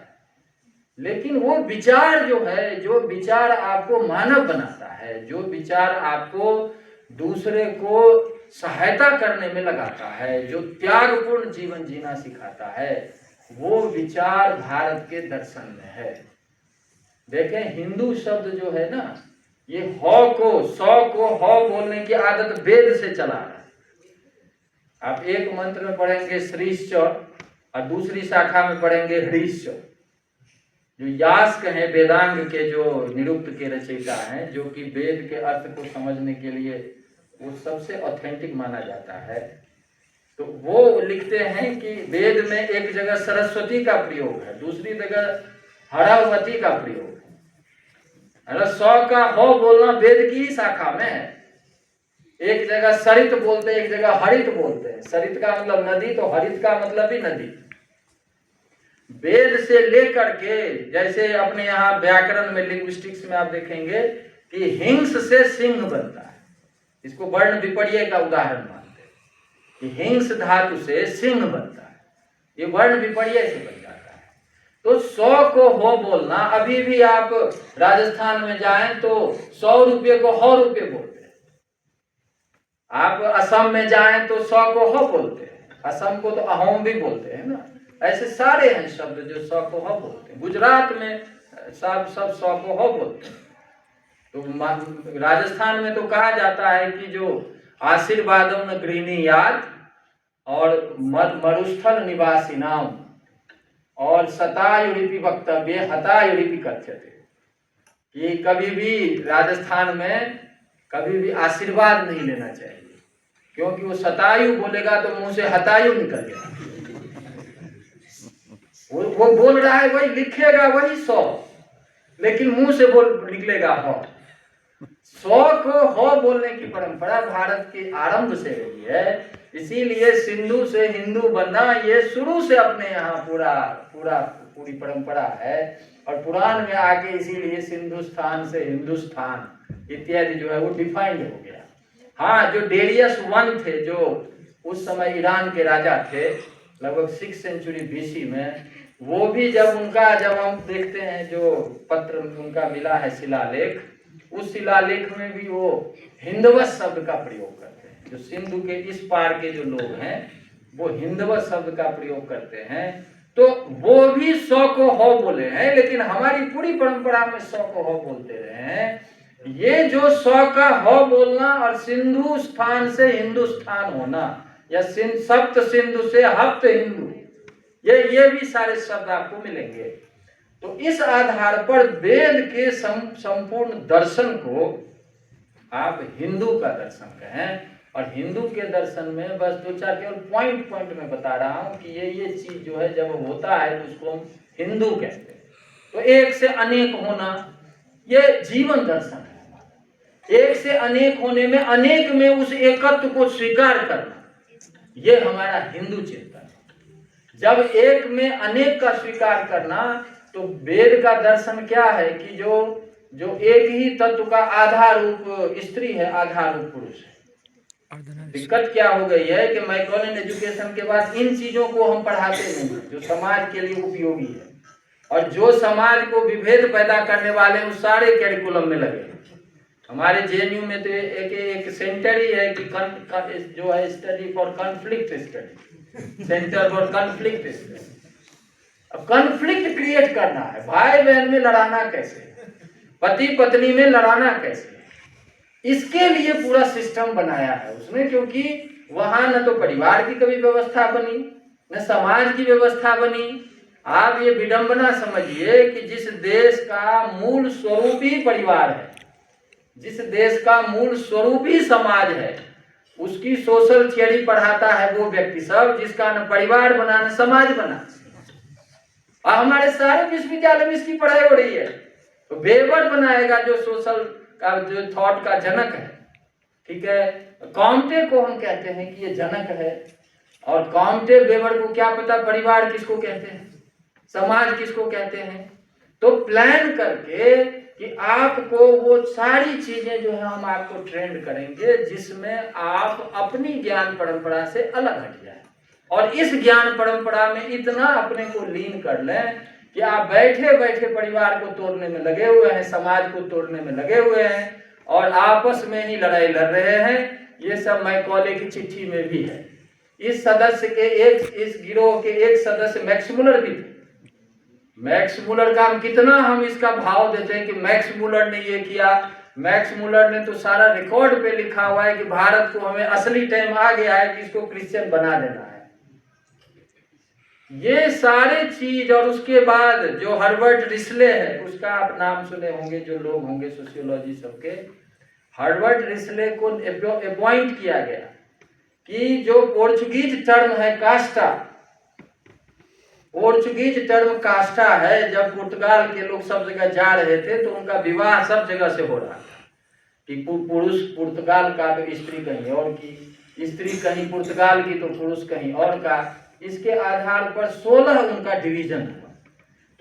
Speaker 1: लेकिन वो विचार जो है, जो विचार आपको मानव बनाता है, जो विचार आपको दूसरे को सहायता करने में लगाता है, जो त्यागपूर्ण जीवन जीना सिखाता है, वो विचार भारत के दर्शन में है। देखें, हिंदू शब्द जो है ना, ये हौ को, सौ को हौ बोलने की आदत वेद से चला रहा है। आप एक मंत्र में पढ़ेंगे श्रीश्च और दूसरी शाखा में पढ़ेंगे हरीश्च। जो यास्क हैं, वेदांग के जो निरुक्त के रचयिता हैं, जो कि वेद के अर्थ को समझने के लिए वो सबसे ऑथेंटिक माना जाता है, तो वो लिखते हैं कि वेद में एक जगह सरस्वती का प्रयोग है, दूसरी जगह हरावती का प्रयोग है। अगर सौ का हो बोलना वेद की ही शाखा में है। एक जगह सरित बोलते हैं, एक जगह हरित बोलते हैं। सरित का मतलब नदी, तो हरित का मतलब भी नदी। वेद से लेकर के, जैसे अपने यहाँ व्याकरण में, लिंग्विस्टिक्स में आप देखेंगे कि हिंस से सिंह बनता है। इसको वर्ण विपर्य का उदाहरण मानते हैं कि हिंस धातु से सिंह बनता है, ये वर्ण विपर्य से बन जाता है। तो 100 को हो बोलना, अभी भी आप राजस्थान में जाएं तो 100 रुपये को हो रुपये बोलते हैं। आप असम में जाएं तो 100 को हो बोलते हैं, असम को तो अहोम भी बोलते हैं ना। ऐसे सारे हैं शब्द जो 100 को हो बोलते हैं। गुजरात में सब 100 को हो बोलते हैं। तो राजस्थान में तो कहा जाता है कि जो आशीर्वादम न गृहणीयात और मरुस्थल निवासी नाम और शतायुरिपि वक्तव्य हतायुरिपि कथ्यते, कि कभी भी राजस्थान में कभी भी आशीर्वाद नहीं लेना चाहिए, क्योंकि वो शतायु बोलेगा तो मुंह से हतायु निकल गया। वो बोल रहा है वही लिखेगा वही 100, लेकिन मुंह से निकलेगा हो। 100 को हो बोलने की परंपरा भारत के आरंभ से रही है। इसीलिए सिंधु से हिंदू बनना ये शुरू से अपने यहाँ पूरी परंपरा है। और पुराण में आके इसीलिए सिंधुस्तान से हिंदुस्तान इत्यादि जो है वो डिफाइंड हो गया। हाँ, जो डेरियस वन थे, जो उस समय ईरान के राजा थे, लगभग 6th सेंचुरी BC में, वो भी जब हम देखते हैं जो पत्र उनका मिला है शिलालेख, उस शिलालेख में भी वो हिंदवत शब्द का प्रयोग करते हैं। जो सिंधु के इस पार के जो लोग हैं वो हिंदवत शब्द का प्रयोग करते हैं। तो वो भी 100 को हो बोले हैं, लेकिन हमारी पूरी परंपरा में 100 को हो बोलते रहे हैं। ये जो 100 का हो बोलना और सिंधु स्थान से हिंदुस्तान होना, या सप्त सिंधु से हप्त हिंदू, ये भी सारे शब्द आपको मिलेंगे। तो इस आधार पर वेद के संपूर्ण दर्शन को आप हिंदू का दर्शन कहें। और हिंदू के दर्शन में बस 2-4 केवल पॉइंट में बता रहा हूं कि ये चीज जो है जब होता है तो उसको हम हिंदू कहते हैं। तो एक से अनेक होना, ये जीवन दर्शन है। एक से अनेक होने में, अनेक में उस एकत्व को स्वीकार करना, ये हमारा हिंदू चिंतन है। जब एक में अनेक का स्वीकार करना, तो वेद का दर्शन क्या है कि जो एक ही तत्व का आधा रूप स्त्री है, आधा रूप पुरुष है। दिक्कत क्या हो गई है कि मैकॉलन एजुकेशन के बाद इन चीजों को हम पढ़ाते नहीं, जो समाज के लिए उपयोगी है। और जो समाज को विभेद पैदा करने वाले हैं, उस सारे कैरिकुलम में लगे। हमारे JNU में तो एक सेंटर ही है कि जो है study for conflict study, centre for conflict study. अब कॉन्फ्लिक्ट क्रिएट करना है, भाई बहन में लड़ाना कैसे, पति पत्नी में लड़ाना कैसे, इसके लिए पूरा सिस्टम बनाया है उसने। क्योंकि वहां न तो परिवार की कभी व्यवस्था बनी, न समाज की व्यवस्था बनी। आप ये विडंबना समझिए कि जिस देश का मूल स्वरूप ही परिवार है, जिस देश का मूल स्वरूप ही समाज है, उसकी सोशल थियरी पढ़ाता है वो व्यक्ति सब जिसका न परिवार बना न समाज बना। और हमारे सारे विश्वविद्यालय में इसकी पढ़ाई हो रही है। तो वेबर बनाएगा जो सोशल का जो थॉट का जनक है, ठीक है। कॉम्टे को हम कहते हैं कि ये जनक है, और कॉम्टे वेबर को क्या पता परिवार किसको कहते हैं, समाज किसको कहते हैं। तो प्लान करके कि आपको वो सारी चीजें जो है हम आपको ट्रेंड करेंगे जिसमें आप अपनी ज्ञान परंपरा से अलग हट जाए, और इस ज्ञान परंपरा में इतना अपने को लीन कर लें कि आप बैठे बैठे परिवार को तोड़ने में लगे हुए हैं, समाज को तोड़ने में लगे हुए हैं, और आपस में ही लड़ाई लड़ रहे हैं। ये सब मैकॉले की चिट्ठी में भी है। इस सदस्य के इस गिरोह के एक सदस्य मैक्स मुलर भी थे। मैक्स मुलर का हम इसका भाव देते हैं कि मैक्स मुलर ने ये किया। मैक्स मुलर ने तो सारा रिकॉर्ड पे लिखा हुआ है कि भारत को हमें असली टाइम आ गया है कि इसको क्रिश्चियन बना देना है। ये सारे चीज, और उसके बाद जो हर्बर्ट रिस्ले है, उसका आप नाम सुने होंगे जो लोग होंगे सोशियोलॉजी सबके। हर्बर्ट रिस्ले को अपॉइंट किया गया कि जो पोर्चुगीज टर्म है कास्टा, पोर्चुगीज टर्म कास्टा है। जब पुर्तगाल के लोग सब जगह जा रहे थे तो उनका विवाह सब जगह से हो रहा था कि पुरुष पुर्तगाल का तो स्त्री कहीं और की, स्त्री कहीं पुर्तगाल की तो पुरुष कहीं और का। इसके आधार पर 16 उनका डिवीजन हुआ।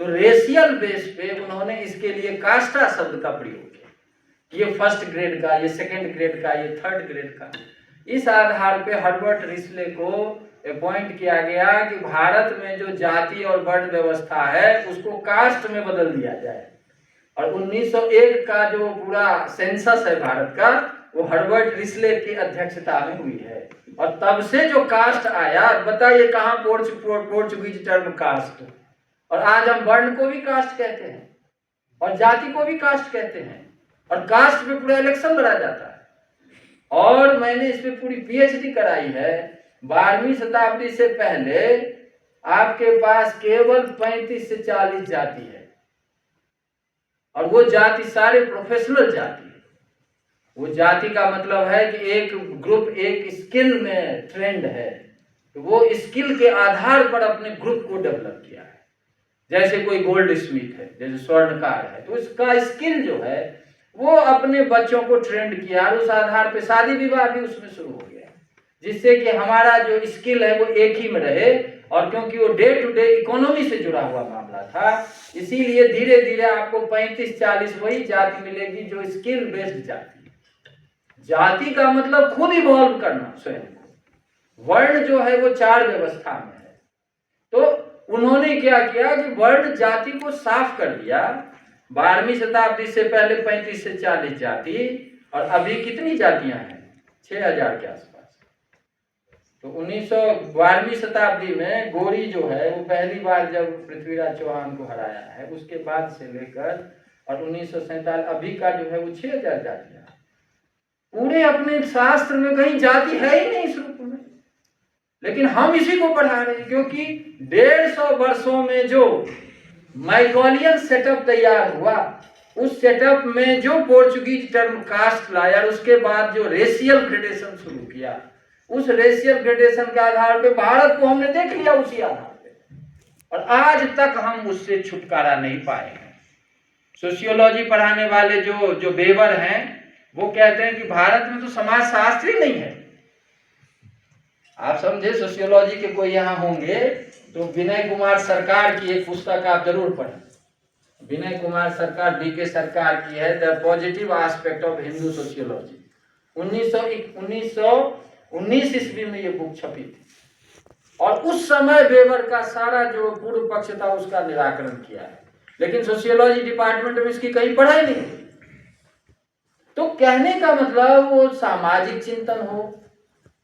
Speaker 1: तो रेशियल बेस पे उन्होंने इसके लिए कास्टा शब्द का प्रयोग किया, ये फर्स्ट ग्रेड का, ये सेकंड ग्रेड का, ये थर्ड ग्रेड का। इस आधार पे हर्बर्ट रिस्ले को अपॉइंट किया गया कि भारत में जो जाति और वर्ण व्यवस्था है उसको कास्ट में बदल दिया जाए। और 1901 का जो पूरा सेंसस है भारत का, वो हर्बर्ट रिस्ले की अध्यक्षता में हुई है। और तब से जो कास्ट आया, बताइए कहाँ पोर्चुगीज टर्म कास्ट। और आज हम वर्ण को भी कास्ट कहते हैं और जाति को भी कास्ट कहते हैं, और कास्ट पे पूरा इलेक्शन लड़ा जाता है। और मैंने इस पे पूरी पीएचडी कराई है। 12वीं शताब्दी से पहले आपके पास केवल 35 से 40 जाति है, और वो जाति सारे प्रोफेशनल जाति है। वो जाति का मतलब है कि एक ग्रुप एक स्किल में ट्रेंड है, तो वो स्किल के आधार पर अपने ग्रुप को डेवलप किया है। जैसे कोई गोल्ड स्मिथ है, जैसे स्वर्णकार है, तो उसका स्किल जो है वो अपने बच्चों को ट्रेंड किया, और उस आधार पे शादी विवाह भी उसमें शुरू हो गया, जिससे कि हमारा जो स्किल है वो एक ही में रहे। और क्योंकि वो डे टू डे इकोनॉमी से जुड़ा हुआ मामला था, इसीलिए धीरे धीरे आपको 35-40 वही जाति मिलेगी जो स्किल बेस्ड जाति। जाति का मतलब खुद इवॉल्व करना स्वयं को। वर्ण जो है वो 4 व्यवस्था में है। तो उन्होंने क्या किया कि वर्ण जाति को साफ कर दिया। 12वीं शताब्दी से पहले 35 से 40 जाति, और अभी कितनी जातियां हैं? 6000 के आसपास। तो 12वीं शताब्दी में गोरी जो है वो पहली बार जब पृथ्वीराज चौहान को हराया है, उसके बाद से लेकर और 1947 अभी का जो है वो 6000 जातियां। पूरे अपने शास्त्र में कहीं जाति है ही नहीं इस रूप में, लेकिन हम इसी को पढ़ा रहे हैं, क्योंकि 150 वर्षों में जो मैकॉलियन सेटअप तैयार हुआ, उस सेटअप में जो पोर्चुगीज टर्म कास्ट लाया, उसके बाद जो रेशियल ग्रेडेशन शुरू किया, उस रेशियल ग्रेडेशन के आधार पे भारत को हमने देख लिया उसी आधार पे, और आज तक हम उससे छुटकारा नहीं पाए हैं। सोशियोलॉजी पढ़ाने वाले जो वेबर हैं वो कहते हैं कि भारत में तो समाज शास्त्र ही नहीं है। आप समझे, सोशियोलॉजी के कोई यहाँ होंगे तो विनय कुमार सरकार की एक पुस्तक आप जरूर पढ़ें। विनय कुमार सरकार, बीके सरकार की है, the positive aspect of Hindu sociology. 1919 ईस्वी में ये बुक छपी थी, और उस समय वेबर का सारा जो पूर्व पक्ष था उसका निराकरण किया है, लेकिन सोशियोलॉजी डिपार्टमेंट में इसकी कहीं पढ़ाई नहीं है। तो कहने का मतलब वो सामाजिक चिंतन हो,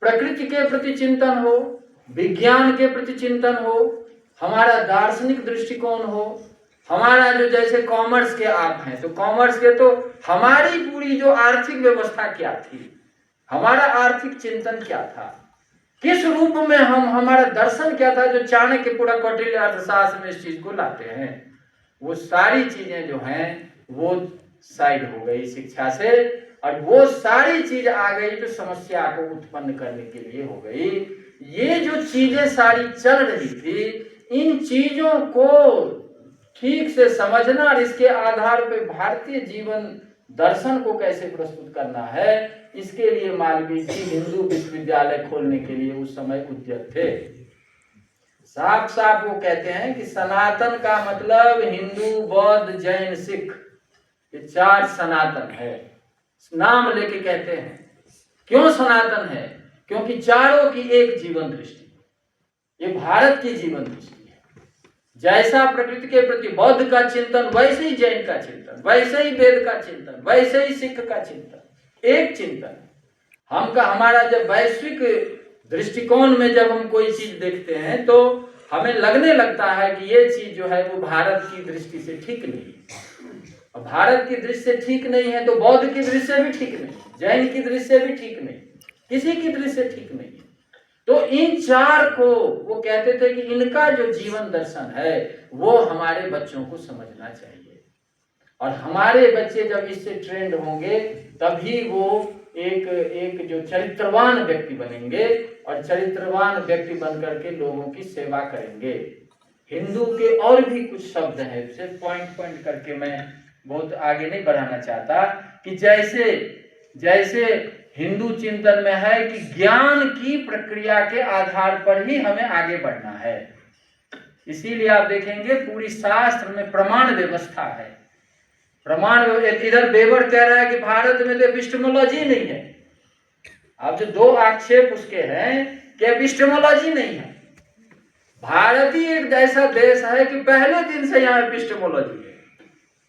Speaker 1: प्रकृति के प्रति चिंतन हो, विज्ञान के प्रति चिंतन हो, हमारा दार्शनिक दृष्टिकोण हो, हमारा जो जैसे कॉमर्स के आप हैं तो कॉमर्स के तो हमारी पूरी जो आर्थिक व्यवस्था क्या थी, हमारा आर्थिक चिंतन क्या था, किस रूप में हमारा दर्शन क्या था, जो चाणक्य पूरा कौटिल्य अर्थशास्त्र में इस चीज को लाते हैं, वो सारी चीजें जो हैं वो साइड हो गई शिक्षा से, और वो सारी चीज आ गई जो समस्या को उत्पन्न करने के लिए हो गई। ये जो चीजें सारी चल रही थी, इन चीजों को ठीक से समझना और इसके आधार पे भारतीय जीवन दर्शन को कैसे प्रस्तुत करना है, इसके लिए मालवीय जी हिंदू विश्वविद्यालय खोलने के लिए उस समय उद्यत थे। साफ साफ वो कहते हैं कि सनातन का मतलब हिंदू, बौद्ध, जैन, सिख, ये 4 सनातन है। नाम लेके कहते हैं। क्यों सनातन है? क्योंकि चारों की एक जीवन दृष्टि, ये भारत की जीवन दृष्टि है। जैसा प्रकृति के प्रति बौद्ध का चिंतन, वैसे ही जैन का चिंतन, वैसे ही वेद का चिंतन, वैसे ही सिख का चिंतन, एक चिंतन। हमारा जब वैश्विक दृष्टिकोण में जब हम कोई चीज देखते हैं तो हमें लगने लगता है कि ये चीज जो है वो भारत की दृष्टि से ठीक नहीं है। भारत की दृष्टि से ठीक नहीं है तो बौद्ध की दृष्टि से भी ठीक नहीं, जैन की दृष्टि से भी ठीक नहीं, किसी की दृष्टि से ठीक नहीं। तो इन 4 को वो कहते थे कि इनका जो जीवन दर्शन है वो हमारे बच्चों को समझना चाहिए, और हमारे बच्चे जब इससे ट्रेंड होंगे तभी वो एक जो चरित्रवान व्यक्ति बनेंगे, और चरित्रवान व्यक्ति बन करके लोगों की सेवा करेंगे। हिंदू के और भी कुछ शब्द हैं, सिर्फ पॉइंट करके मैं बहुत आगे नहीं बढ़ाना चाहता, कि जैसे हिंदू चिंतन में है कि ज्ञान की प्रक्रिया के आधार पर ही हमें आगे बढ़ना है। इसीलिए आप देखेंगे पूरी शास्त्र में प्रमाण व्यवस्था है। इधर बेबर कह रहा है कि भारत में तो एपिस्टेमोलॉजी नहीं है। अब जो 2 आक्षेप उसके हैं कि एपिस्टेमोलॉजी नहीं है। भारत ही एक ऐसा देश है कि पहले दिन से यहाँ एपिस्टेमोलॉजी है।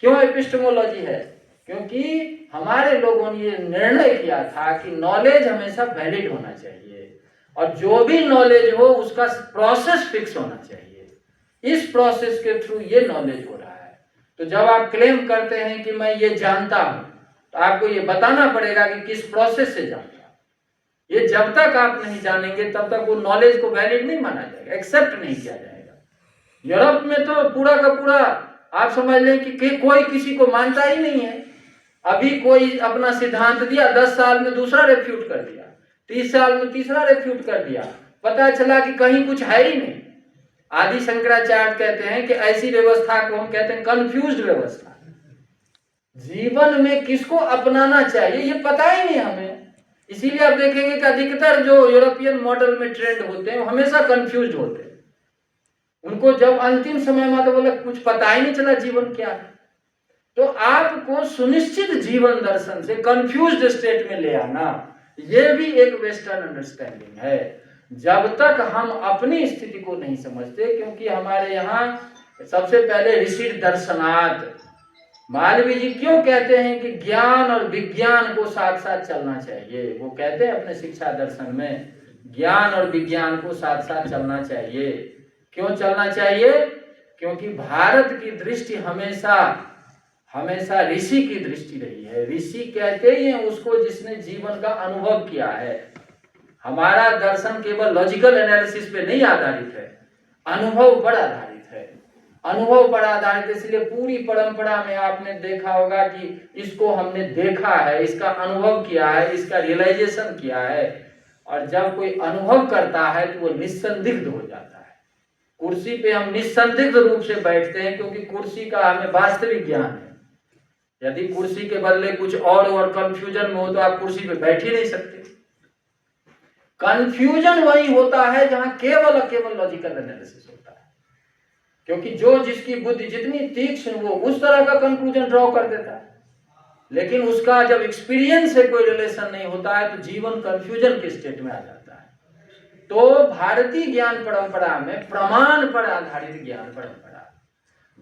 Speaker 1: क्यों एपिस्टेमोलॉजी है? क्योंकि हमारे लोगों ने ये निर्णय किया था कि नॉलेज हमेशा वैलिड होना चाहिए, और जो भी नॉलेज हो उसका प्रोसेस फिक्स होना चाहिए। इस प्रोसेस के थ्रू ये नॉलेज हो रहा है। तो जब आप क्लेम करते हैं कि मैं ये जानता हूं, तो आपको ये बताना पड़ेगा कि किस प्रोसेस से जानता हूं। ये जब तक आप नहीं जानेंगे तब तक वो नॉलेज को वैलिड नहीं माना जाएगा, एक्सेप्ट नहीं किया जाएगा। यूरोप में तो पूरा का पूरा आप समझ लें कि कोई किसी को मानता ही नहीं है। अभी कोई अपना सिद्धांत दिया, 10 साल में दूसरा रेफ्यूट कर दिया, 30 साल में तीसरा रेफ्यूट कर दिया, पता चला कि कहीं कुछ है ही नहीं। आदि शंकराचार्य कहते हैं कि ऐसी व्यवस्था को हम कहते हैं कंफ्यूज्ड व्यवस्था। जीवन में किसको अपनाना चाहिए ये पता ही नहीं हमें। इसीलिए आप देखेंगे कि अधिकतर जो यूरोपियन मॉडल में ट्रेंड होते हैं वो हमेशा कंफ्यूज्ड होते हैं। उनको जब अंतिम समय में तो बोले कुछ पता ही नहीं चला जीवन क्या है। तो आपको सुनिश्चित जीवन दर्शन से कंफ्यूज्ड स्टेट में ले आना, यह भी एक वेस्टर्न अंडरस्टैंडिंग है। जब तक हम अपनी स्थिति को नहीं समझते, क्योंकि हमारे यहाँ सबसे पहले ऋषि दर्शनार्थ, मालवीय जी क्यों कहते हैं कि ज्ञान और विज्ञान को साथ साथ चलना चाहिए। वो कहते हैं अपने शिक्षा दर्शन में ज्ञान और विज्ञान को साथ साथ चलना चाहिए। क्यों चलना चाहिए? क्योंकि भारत की दृष्टि हमेशा ऋषि की दृष्टि रही है। ऋषि कहते ही हैं उसको जिसने जीवन का अनुभव किया है। हमारा दर्शन केवल लॉजिकल एनालिसिस पे नहीं आधारित है, अनुभव पर आधारित है। अनुभव पर आधारित, इसलिए पूरी परंपरा में आपने देखा होगा कि इसको हमने देखा है, इसका अनुभव किया है, इसका रियलाइजेशन किया है। और जब कोई अनुभव करता है तो वो निस्संदिग्ध हो जाता है। कुर्सी पे हम निस्संदिग्ध रूप से बैठते हैं क्योंकि कुर्सी का हमें वास्तविक ज्ञान है। यदि कुर्सी के बदले कुछ और कंफ्यूजन में हो तो आप कुर्सी पे बैठ ही नहीं सकते। कंफ्यूजन वही होता है जहां केवल लॉजिकल एनालिसिस होता है, क्योंकि जिसकी बुद्धि जितनी तीक्ष्ण वो उस तरह का कंक्लूजन ड्रॉ कर देता है। लेकिन उसका जब एक्सपीरियंस से कोई रिलेशन नहीं होता है तो जीवन कंफ्यूजन के स्टेट में आ जाता है। तो भारतीय ज्ञान परंपरा में प्रमाण पर आधारित ज्ञान परंपरा,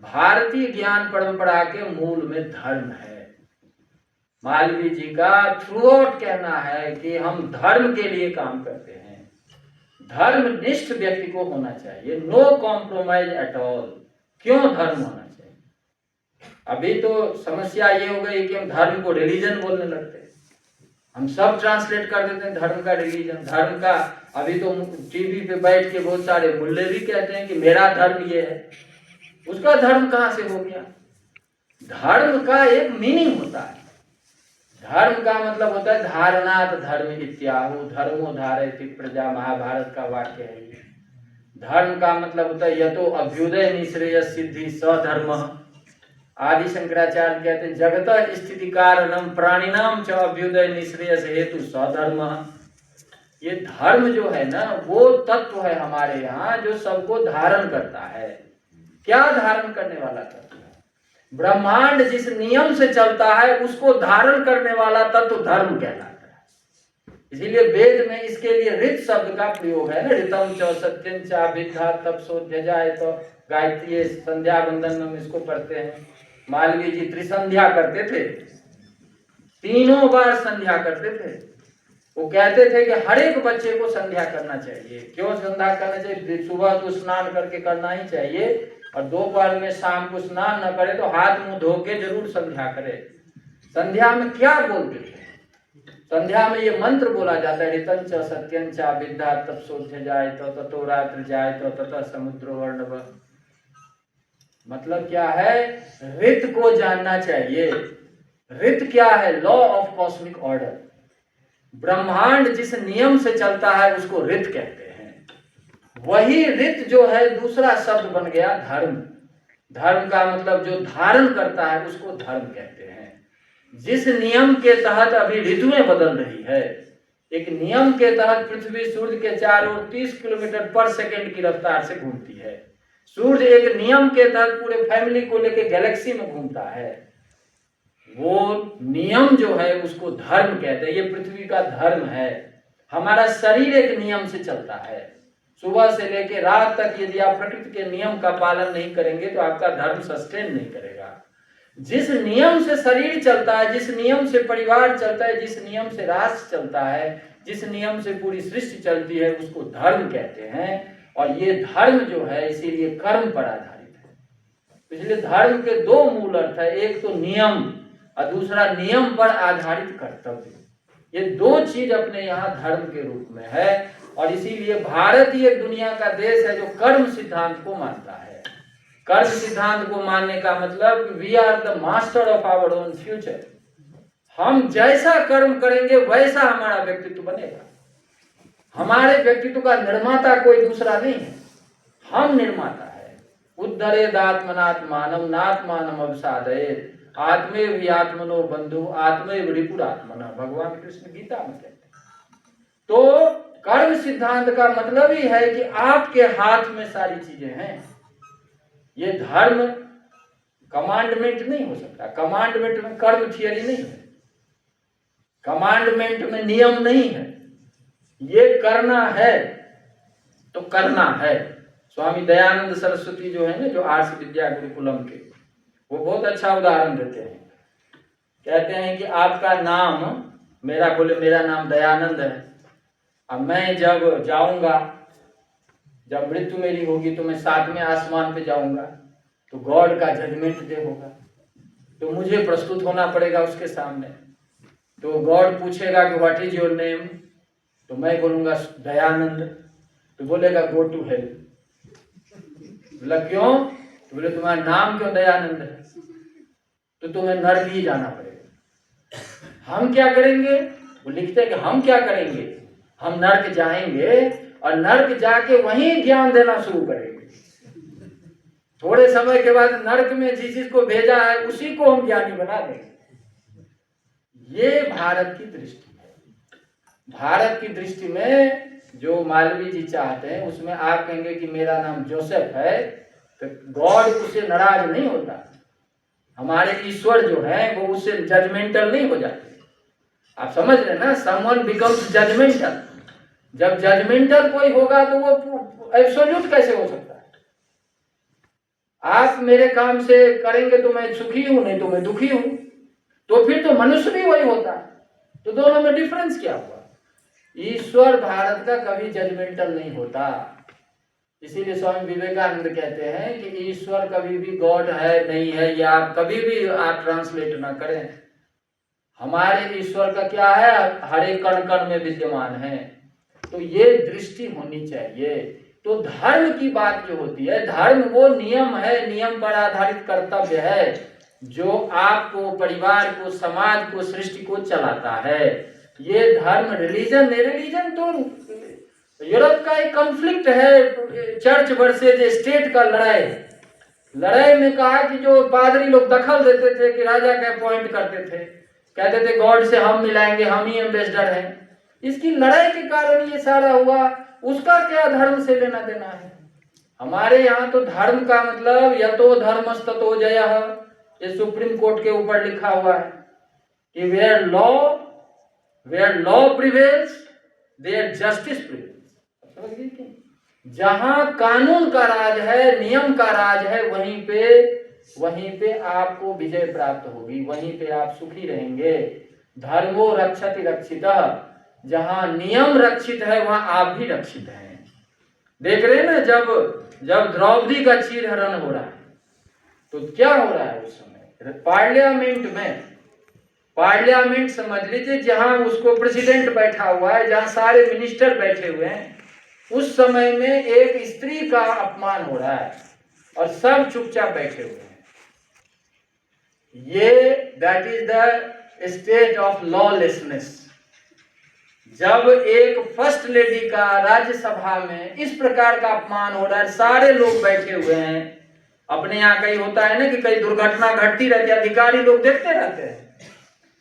Speaker 1: भारतीय ज्ञान परंपरा के मूल में धर्म है। मालवीय जी का थ्रू आउट कहना है कि हम धर्म के लिए काम करते हैं। धर्मनिष्ठ व्यक्ति को होना चाहिए, नो कॉम्प्रोमाइज एट ऑल। क्यों धर्म होना चाहिए? अभी तो समस्या ये हो गई कि हम धर्म को रिलीजन बोलने लगते हैं। हम सब ट्रांसलेट कर देते हैं धर्म का रिलीजन, धर्म का। अभी तो टीवी पे बैठ के बहुत सारे मुल्ले भी कहते हैं कि मेरा धर्म ये है। उसका धर्म कहां से हो गया? धर्म का एक मीनिंग होता है। धर्म का मतलब होता है धारणात धर्म इत्याहु धर्मो धारयति प्रजा, महाभारत का वाक्य है ये। धर्म का मतलब होता है यतो अभ्युदय निश्रेयस सिद्धि सधर्म। आदि शंकराचार्य कहते हैं जगत स्थिति कारणम प्राणिनाम च अभ्युदय निश्रेयस हेतु सधर्म। ये धर्म जो है ना वो तत्व है हमारे यहाँ जो सबको धारण करता है। क्या धारण करने वाला तत्व है? ब्रह्मांड जिस नियम से चलता है उसको धारण करने वाला तत्व धर्म कहलाता है। इसीलिए वेद में इसके लिए ऋत शब्द का प्रयोग है ना, ऋतम च सत्यम च विद्या तपसो जाए। तो गायत्री संध्या बंदन में इसको पढ़ते हैं। मालवीय जी त्रिसंध्या करते थे, 3 बार संध्या करते थे। वो कहते थे कि हर एक बच्चे को संध्या करना चाहिए। क्यों संध्या करना चाहिए? सुबह तो स्नान करके करना ही चाहिए और दोपहर में शाम को स्नान न करे तो हाथ मुंह धो के जरूर संध्या करे। संध्या में क्या बोलते थे? संध्या में ये मंत्र बोला जाता है ऋतंच सत्यंच विद्या तपसोध्य जाए तो ततो रात्र जाए तो ततः समुद्र वर्णव। मतलब क्या है? ऋत को जानना चाहिए। ऋत क्या है? Law of cosmic order. ब्रह्मांड जिस नियम से चलता है उसको ऋत कहते हैं। वही ऋत जो है दूसरा शब्द बन गया धर्म। धर्म का मतलब जो धारण करता है उसको धर्म कहते हैं। जिस नियम के तहत अभी ऋतुएं बदल रही है, एक नियम के तहत पृथ्वी सूर्य के चारों ओर 30 किलोमीटर पर सेकंड की रफ्तार से घूमती है। सूर्य एक नियम के तहत पूरे फैमिली को लेकर गैलेक्सी में घूमता है। वो नियम जो है उसको धर्म कहते हैं। ये पृथ्वी का धर्म है। हमारा शरीर एक नियम से चलता है। सुबह से लेकर रात तक यदि आप प्रकृति के नियम का पालन नहीं करेंगे तो आपका धर्म सस्टेन नहीं करेगा। जिस नियम से शरीर चलता है, जिस नियम से परिवार चलता है, जिस नियम से राष्ट्र चलता है, जिस नियम से पूरी सृष्टि चलती है उसको धर्म कहते हैं। और ये धर्म जो है इसीलिए कर्म पर आधारित है। इसलिए धर्म के 2 मूल अर्थ है, एक तो नियम और दूसरा नियम पर आधारित कर्तव्य। ये 2 चीज अपने यहाँ धर्म के रूप में है। और इसीलिए भारत ही एक दुनिया का देश है जो कर्म सिद्धांत को मानता है। कर्म सिद्धांत को मानने का मतलब we are the master of our own future. हम जैसा कर्म करेंगे वैसा हमारा व्यक्तित्व बनेगा। हमारे व्यक्तित्व का निर्माता कोई दूसरा नहीं है, हम निर्माता है। उद्धरेदात्मनात्मानम नात्मानम अवसादयेत आत्मेव ही आत्मनो बंधु आत्मेव रिपुरात्मना, भगवान कृष्ण गीता में कहते हैं। तो कर्म सिद्धांत का मतलब ही है कि आपके हाथ में सारी चीजें हैं। ये धर्म कमांडमेंट नहीं हो सकता। कमांडमेंट में कर्म थियरी नहीं है, कमांडमेंट में नियम नहीं है। ये करना है तो करना है। स्वामी दयानंद सरस्वती जो है ना, जो आर्ष विद्या गुरुकुलम के, वो बहुत अच्छा उदाहरण देते हैं। कहते हैं कि आपका नाम, मेरा बोले मेरा नाम दयानंद है। अब मैं जब जाऊंगा, जब मृत्यु मेरी होगी तो मैं 7वें आसमान पे जाऊंगा, तो गॉड का जजमेंट डे होगा, तो मुझे प्रस्तुत होना पड़ेगा उसके सामने। तो गॉड पूछेगा कि व्हाट इज योर नेम, तो मैं बोलूंगा दयानंद। तो बोलेगा गो टू हेल। बोला क्यों? तो बोले तुम्हारा नाम क्यों दयानंद है, तो तुम्हें नरक ही जाना पड़ेगा। हम क्या करेंगे? वो लिखते हैं कि हम क्या करेंगे, हम नरक जाएंगे और नरक जाके वहीं ज्ञान देना शुरू करेंगे। थोड़े समय के बाद नरक में जिस चीज को भेजा है उसी को हम ज्ञानी बना देंगे। ये भारत की दृष्टि है। भारत की दृष्टि में जो मालवीय जी चाहते हैं उसमें आप कहेंगे कि मेरा नाम जोसेफ है, तो गॉड उससे नाराज नहीं होता। हमारे ईश्वर जो है वो उससे जजमेंटल नहीं हो जाते। आप समझ रहे ना, समवन बिकम्स जजमेंटल। जब जजमेंटल कोई होगा तो वो एब्सोल्यूट कैसे हो सकता है? आप मेरे काम से करेंगे तो मैं सुखी हूं, नहीं तो मैं दुखी हूं, तो फिर तो मनुष्य भी वही होता है। तो दोनों में डिफरेंस क्या हुआ? ईश्वर भारत का कभी जजमेंटल नहीं होता। इसीलिए स्वामी विवेकानंद कहते हैं कि ईश्वर कभी भी गॉड है नहीं है, या आप कभी भी आप ट्रांसलेट ना करें। हमारे ईश्वर का क्या है? हर एक कण कण में विद्यमान है। तो ये दृष्टि होनी चाहिए। तो धर्म की बात जो होती है, धर्म वो नियम है, नियम पर आधारित कर्तव्य है। जो आपको, परिवार को, समाज को, सृष्टि को चलाता है। ये धर्म रिलीजन नहीं, रिलीजन तो यूरोप का एक कॉन्फ्लिक्ट है, चर्च वर्सेज स्टेट का लड़ाई। लड़ाई में कहा कि जो पादरी लोग दखल देते थे कि राजा के अपॉइंट करते थे, कहते थे गॉड से हम मिलाएंगे, हम ही एम्बेसडर हैं, इसकी लड़ाई के कारण ये सारा हुआ। उसका क्या धर्म से लेना देना है? हमारे यहाँ तो धर्म का मतलब यतो धर्मस्ततो जयः, ये सुप्रीम कोर्ट के ऊपर लिखा हुआ है कि where law prevails there justice prevails. जहां कानून का राज है, नियम का राज है, वहीं पे आपको विजय प्राप्त होगी, वहीं पे आप सुखी रहेंगे। धर्मो रक्षति रक्षितः, जहां नियम रक्षित है वहां आप भी रक्षित हैं। देख रहे हैं ना, जब द्रौपदी का चीरहरण हो रहा है तो क्या हो रहा है उस समय पार्लियामेंट में? पार्लियामेंट समझ लीजिए जहां उसको प्रेसिडेंट बैठा हुआ है, जहां सारे मिनिस्टर बैठे हुए हैं, उस समय में एक स्त्री का अपमान हो रहा है और सब चुपचाप बैठे हुए हैं। ये that is the state of lawlessness. जब एक फर्स्ट लेडी का राज्यसभा में इस प्रकार का अपमान हो रहा है, सारे लोग बैठे हुए हैं। अपने यहाँ कहीं होता है ना कि कई दुर्घटना घटती रहती है, अधिकारी लोग देखते रहते हैं।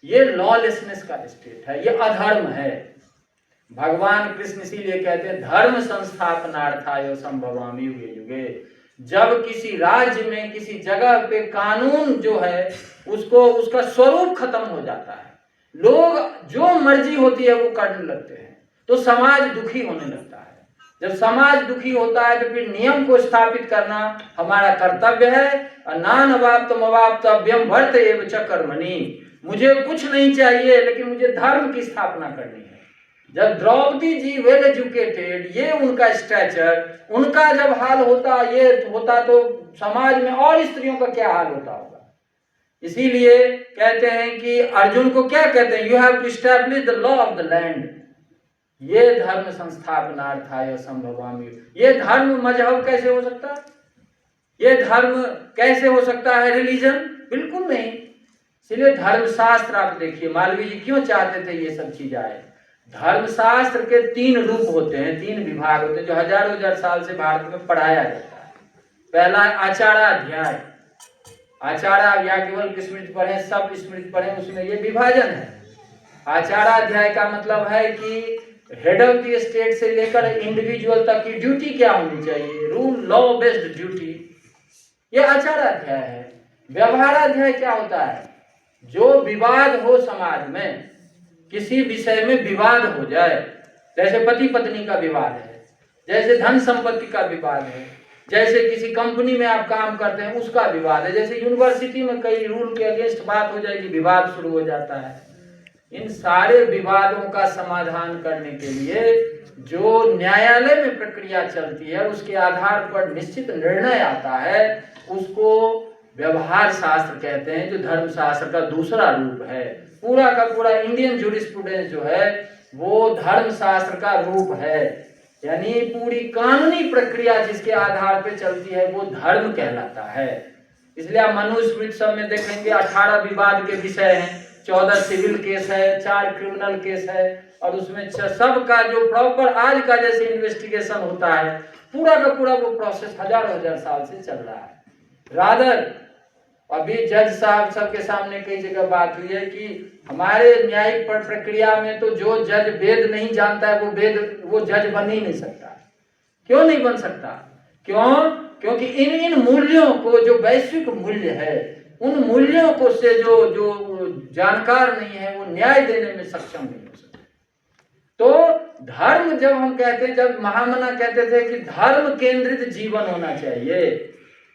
Speaker 1: ये लॉलेसनेस का स्टेट है, ये अधर्म है। भगवान कृष्ण इसीलिए कहते हैं धर्म संस्थापनार्थाय संभवामि युगे युगे। जब किसी राज्य में, किसी जगह पे कानून जो है उसका स्वरूप खत्म हो जाता है, लोग जो मर्जी होती है वो करने लगते हैं, तो समाज दुखी होने लगता है। जब समाज दुखी होता है तो फिर नियम को स्थापित करना हमारा कर्तव्य है। नान अवाप्तम अवाप्तव्यम वर्त एव च कर्मणि। मुझे कुछ नहीं चाहिए, लेकिन मुझे धर्म की स्थापना करनी है। जब द्रौपदी जी वेल एजुकेटेड, ये उनका स्ट्रेचर, उनका जब हाल होता, ये होता, तो समाज में और स्त्रियों का क्या हाल होता होगा। इसीलिए कहते हैं कि अर्जुन को क्या कहते हैं, you have to establish the law of the land. ये धर्म संस्थापनार्थाय संभवामि। ये धर्म मजहब कैसे हो सकता है? ये धर्म कैसे हो सकता है रिलीजन? बिल्कुल नहीं। इसलिए धर्मशास्त्र आप देखिए, मालवीय जी क्यों चाहते थे ये सब चीज आए। धर्मशास्त्र के 3 रूप होते हैं, 3 विभाग होते हैं, जो हजार साल से भारत में पढ़ाया जाता है। पहला आचाराध्याय। आचार्य या केवल स्मृति पढ़े, सब स्मृति पढ़े, उसमें ये विभाजन है। आचाराध्याय का मतलब है कि हेड ऑफ द स्टेट से लेकर इंडिविजुअल तक की ड्यूटी क्या होनी चाहिए, रूल लॉ बेस्ड ड्यूटी, ये आचाराध्याय है। व्यवहाराध्याय क्या होता है? जो विवाद हो समाज में, किसी विषय में विवाद हो जाए, जैसे पति पत्नी का विवाद है, जैसे धन संपत्ति का विवाद है, जैसे किसी कंपनी में आप काम करते हैं उसका विवाद है, जैसे यूनिवर्सिटी में कई रूल के अगेंस्ट बात हो जाएगी, विवाद शुरू हो जाता है। इन सारे विवादों का समाधान करने के लिए जो न्यायालय में प्रक्रिया चलती है, उसके आधार पर निश्चित निर्णय आता है, उसको व्यवहार शास्त्र कहते हैं, जो धर्मशास्त्र का दूसरा रूप है। पूरा का पूरा इंडियन जूरिस्प्रूडेंस जो है वो धर्मशास्त्र का रूप है, यानी पूरी कानूनी प्रक्रिया जिसके आधार पे चलती है वो धर्म कहलाता है। इसलिए आप मनुस्मृति सब में देखेंगे 18 विवाद के विषय हैं, 14 सिविल केस है, 4 क्रिमिनल केस है, और उसमें सब का जो प्रॉपर आज का जैसे इन्वेस्टिगेशन होता है, पूरा का पूरा वो प्रोसेस हजार साल से चल रहा है। रादर अभी जज साहब सबके सामने कई जगह बात हुई है कि हमारे न्यायिक प्रक्रिया में तो जो जज वेद नहीं जानता है वो जज बन ही नहीं सकता। क्यों नहीं बन सकता? क्योंकि इन मूल्यों को, जो वैश्विक मूल्य है, उन मूल्यों को से जो जानकार नहीं है वो न्याय देने में सक्षम नहीं हो सकता। तो धर्म जब हम कहते हैं, जब महामना कहते थे कि धर्म केंद्रित जीवन होना चाहिए,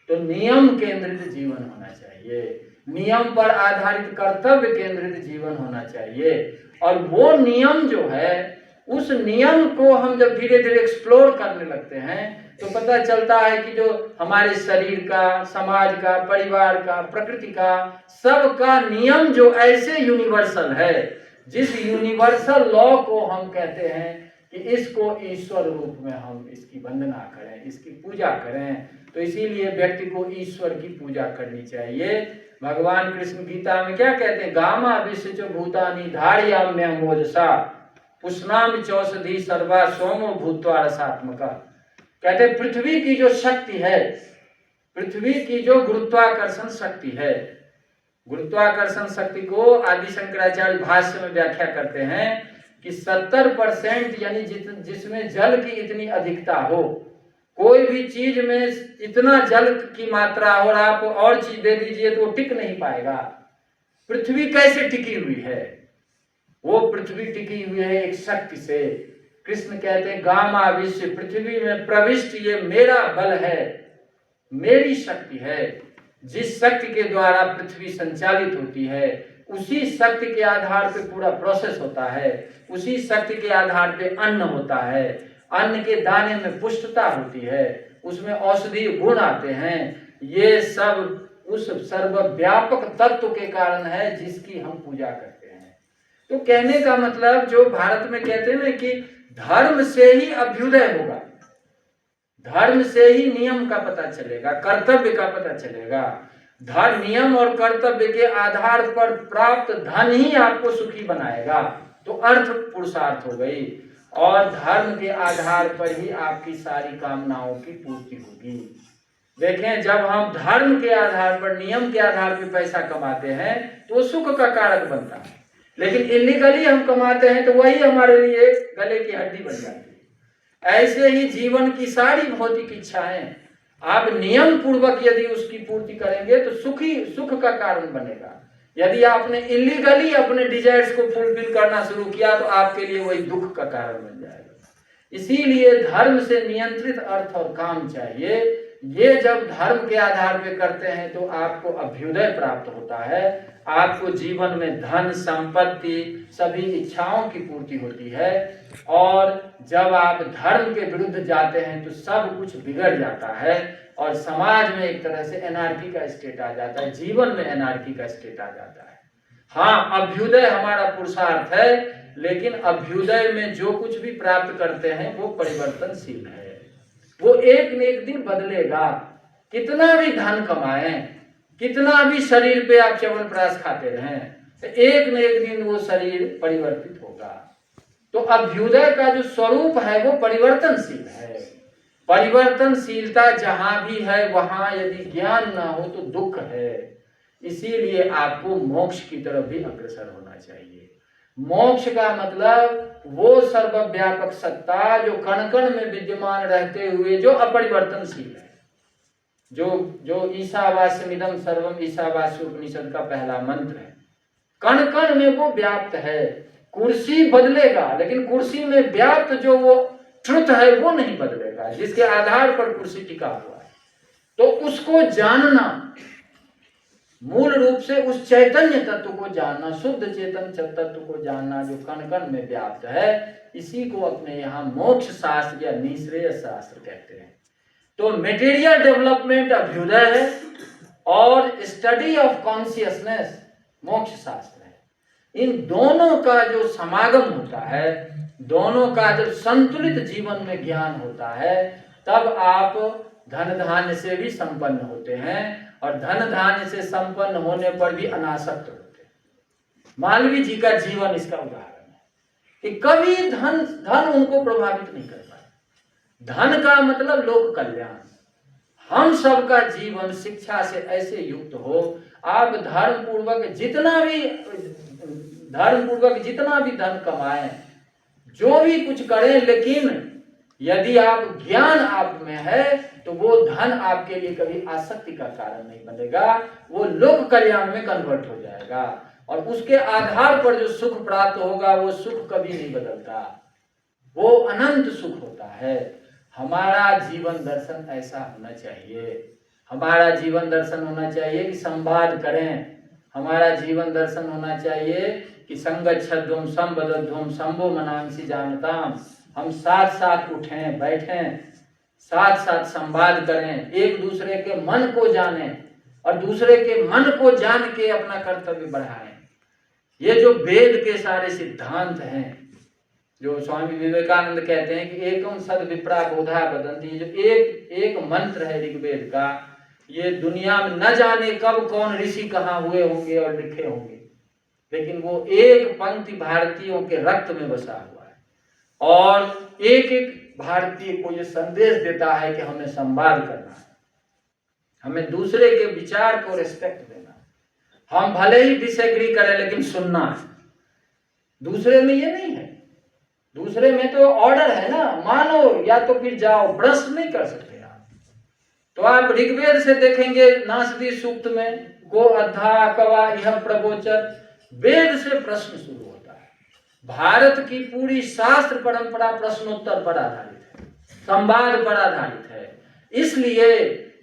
Speaker 1: तो नियम केंद्रित जीवन होना चाहिए, नियम पर आधारित कर्तव्य केंद्रित जीवन होना चाहिए। और वो नियम जो है, उस नियम को हम जब धीरे धीरे एक्सप्लोर करने लगते हैं तो पता चलता है कि जो हमारे शरीर का, समाज का, परिवार का, प्रकृति का, सबका नियम जो ऐसे यूनिवर्सल है, जिस यूनिवर्सल लॉ को हम कहते हैं कि इसको ईश्वर रूप में हम इसकी वंदना करें, इसकी पूजा करें। तो इसीलिए व्यक्ति को ईश्वर की पूजा करनी चाहिए। भगवान कृष्ण गीता में क्या कहते हैं? गामा विश्व भूतानी धारयाम्य मोजसा पुष्णाम चौषधि सर्वा सोमो भूत्वा रसात्मका। कहते हैं पृथ्वी की जो शक्ति है, पृथ्वी की जो गुरुत्वाकर्षण शक्ति है, गुरुत्वाकर्षण शक्ति को आदि शंकराचार्य भाष्य में व्याख्या करते हैं कि 70% यानी जिसमें जल की इतनी अधिकता हो, कोई भी चीज में इतना जल की मात्रा हो और आप और चीज दे दीजिए तो वो टिक नहीं पाएगा। पृथ्वी कैसे टिकी हुई है? वो पृथ्वी टिकी हुई है एक शक्ति से। कृष्ण कहते हैं गामा विश्व, पृथ्वी में प्रविष्ट ये मेरा बल है, मेरी शक्ति है। जिस शक्ति के द्वारा पृथ्वी संचालित होती है उसी शक्ति के आधार पे पूरा प्रोसेस होता है, उसी शक्ति के आधार पे अन्न होता है, अन्न के दाने में पुष्टता होती है, उसमें औषधीय गुण आते हैं। ये सब उस सर्वव्यापक तत्व के कारण है जिसकी हम पूजा करते हैं। तो कहने का मतलब जो भारत में कहते हैं ना कि धर्म से ही अभ्युदय होगा, धर्म से ही नियम का पता चलेगा, कर्तव्य का पता चलेगा। धर्म, नियम और कर्तव्य के आधार पर प्राप्त धन ही आपको सुखी बनाएगा, तो अर्थ पुरुषार्थ हो गई। और धर्म के आधार पर ही आपकी सारी कामनाओं की पूर्ति होगी। देखें, जब हम धर्म के आधार पर, नियम के आधार पर पैसा कमाते हैं तो वो सुख का कारक बनता है, लेकिन इलीगली हम कमाते हैं तो वही हमारे लिए गले की हड्डी बन जाती है। ऐसे ही जीवन की सारी भौतिक इच्छाएं आप नियम पूर्वक यदि उसकी पूर्ति करेंगे तो सुख का कारण बनेगा। यदि आपने इलीगली अपने डिजायर्स को फुलफिल करना शुरू किया तो आपके लिए वही दुख का कारण बन जाएगा। इसीलिए धर्म से नियंत्रित अर्थ और काम चाहिए। ये जब धर्म के आधार पे करते हैं तो आपको अभ्युदय प्राप्त होता है, आपको जीवन में धन संपत्ति सभी इच्छाओं की पूर्ति होती है। और जब आप धर्म के विरुद्ध जाते हैं तो सब कुछ बिगड़ जाता है और समाज में एक तरह से एनार्की का स्टेट आ जाता है, जीवन में एनार्की का स्टेट आ जाता है। हाँ, अभ्युदय हमारा पुरुषार्थ है, लेकिन अभ्युदय में जो कुछ भी प्राप्त करते हैं वो परिवर्तनशील है, वो एक न एक दिन बदलेगा। कितना भी धन कमाएं, कितना भी शरीर पे आप च्यवनप्राश खाते रहें, तो एक न एक दिन वो शरीर परिवर्तित होगा। तो अभ्युदय का जो स्वरूप है वो परिवर्तनशील है। परिवर्तनशीलता जहां भी है वहां यदि ज्ञान ना हो तो दुख है। इसीलिए आपको मोक्ष की तरफ भी अग्रसर होना चाहिए। मोक्ष का मतलब वो सर्वव्यापक सत्ता जो कण कण में विद्यमान रहते हुए जो अपरिवर्तनशील है, जो ईशावास्यमिदं सर्वम, ईशावास्य उपनिषद का पहला मंत्र है। कण कण में वो व्याप्त है। कुर्सी बदलेगा लेकिन कुर्सी में व्याप्त जो वो ट्रुथ है वो नहीं बदलेगा, जिसके आधार पर कुर्सी टिका हुआ है। तो उसको जानना, मूल रूप से उस चैतन्य तत्व को जानना, शुद्ध चेतन तत्व को जानना जो कण कण में व्याप्त है, इसी को अपने यहाँ मोक्ष शास्त्र या निःश्रेय शास्त्र कहते हैं। तो मेटेरियल डेवलपमेंट अभ्युदय है और स्टडी ऑफ कॉन्शियसनेस मोक्ष शास्त्र है। इन दोनों का जो समागम होता है, दोनों का जब संतुलित जीवन में ज्ञान होता है, तब आप धन धान्य से भी संपन्न होते हैं और धन धान्य से संपन्न होने पर भी अनासक्त होते हैं। मालवीय जी का जीवन इसका उदाहरण है कि कभी धन उनको प्रभावित नहीं कर पाया। धन का मतलब लोक कल्याण। हम सबका जीवन शिक्षा से ऐसे युक्त हो, आप धर्म पूर्वक जितना भी धन कमाएं, जो भी कुछ करें, लेकिन यदि आप ज्ञान आप में है तो वो धन आपके लिए कभी आसक्ति का कारण नहीं बनेगा, वो लोक कल्याण में कन्वर्ट हो जाएगा और उसके आधार पर जो सुख प्राप्त होगा वो सुख कभी नहीं बदलता, वो अनंत सुख होता है। हमारा जीवन दर्शन ऐसा होना चाहिए। हमारा जीवन दर्शन होना चाहिए कि संवाद करें। हमारा जीवन दर्शन होना चाहिए कि संगच्छध्वम संबद्धध्वम संभो मनांसी जानताम। हम साथ साथ उठें, बैठें, साथ साथ संवाद करें, एक दूसरे के मन को जानें और दूसरे के मन को जान के अपना कर्तव्य बढ़ाएं। ये जो वेद के सारे सिद्धांत हैं, जो स्वामी विवेकानंद कहते हैं कि एकम सद विप्रा बोधा बदंती, जो एक मंत्र है ऋग्वेद का, ये दुनिया में न जाने कब कौन ऋषि कहाँ हुए होंगे और लिखे होंगे, लेकिन वो एक पंक्ति भारतीयों के रक्त में बसा हुआ है और एक एक भारतीय को ये संदेश देता है कि हमें संवाद करना है, हमें दूसरे के विचार को रिस्पेक्ट देना है, हम भले ही डिसएग्री करें लेकिन सुनना है। दूसरे में ये नहीं है, दूसरे में तो ऑर्डर है ना, मानो या तो फिर जाओ, प्रश्न नहीं कर सकते आप। तो आप ऋग्वेद से देखेंगे नासदी सूक्त में गो अद्धा कवा यह प्रवोचन, वेद से प्रश्न शुरू होता है। भारत की पूरी शास्त्र परंपरा प्रश्नोत्तर पर आधारित है, संवाद पर आधारित है। इसलिए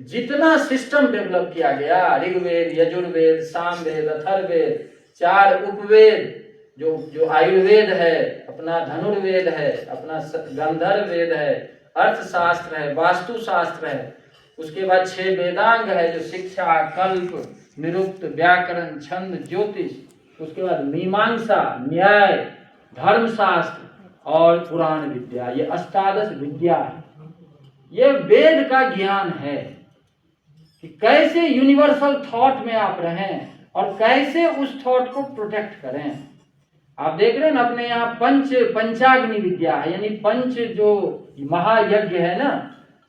Speaker 1: जितना सिस्टम डेवलप किया गया, ऋग्वेद, यजुर्वेद, सामवेद, अथर्ववेद, 4 उपवेद, जो आयुर्वेद है, अपना धनुर्वेद है, अपना गंधर्व वेद है, अर्थशास्त्र है, वास्तुशास्त्र है, उसके बाद 6 वेदांग है जो शिक्षा, कल्प, निरुक्त, व्याकरण, छंद, ज्योतिष, उसके बाद मीमांसा, न्याय, धर्मशास्त्र और पुराण विद्या, ये अष्टादश विद्या है। ये वेद का ज्ञान है कि कैसे यूनिवर्सल थॉट में आप रहें और कैसे उस थॉट को प्रोटेक्ट करें। आप देख रहे हैं ना अपने यहाँ पंचाग्नि विद्या है, यानी पंच जो महायज्ञ है ना,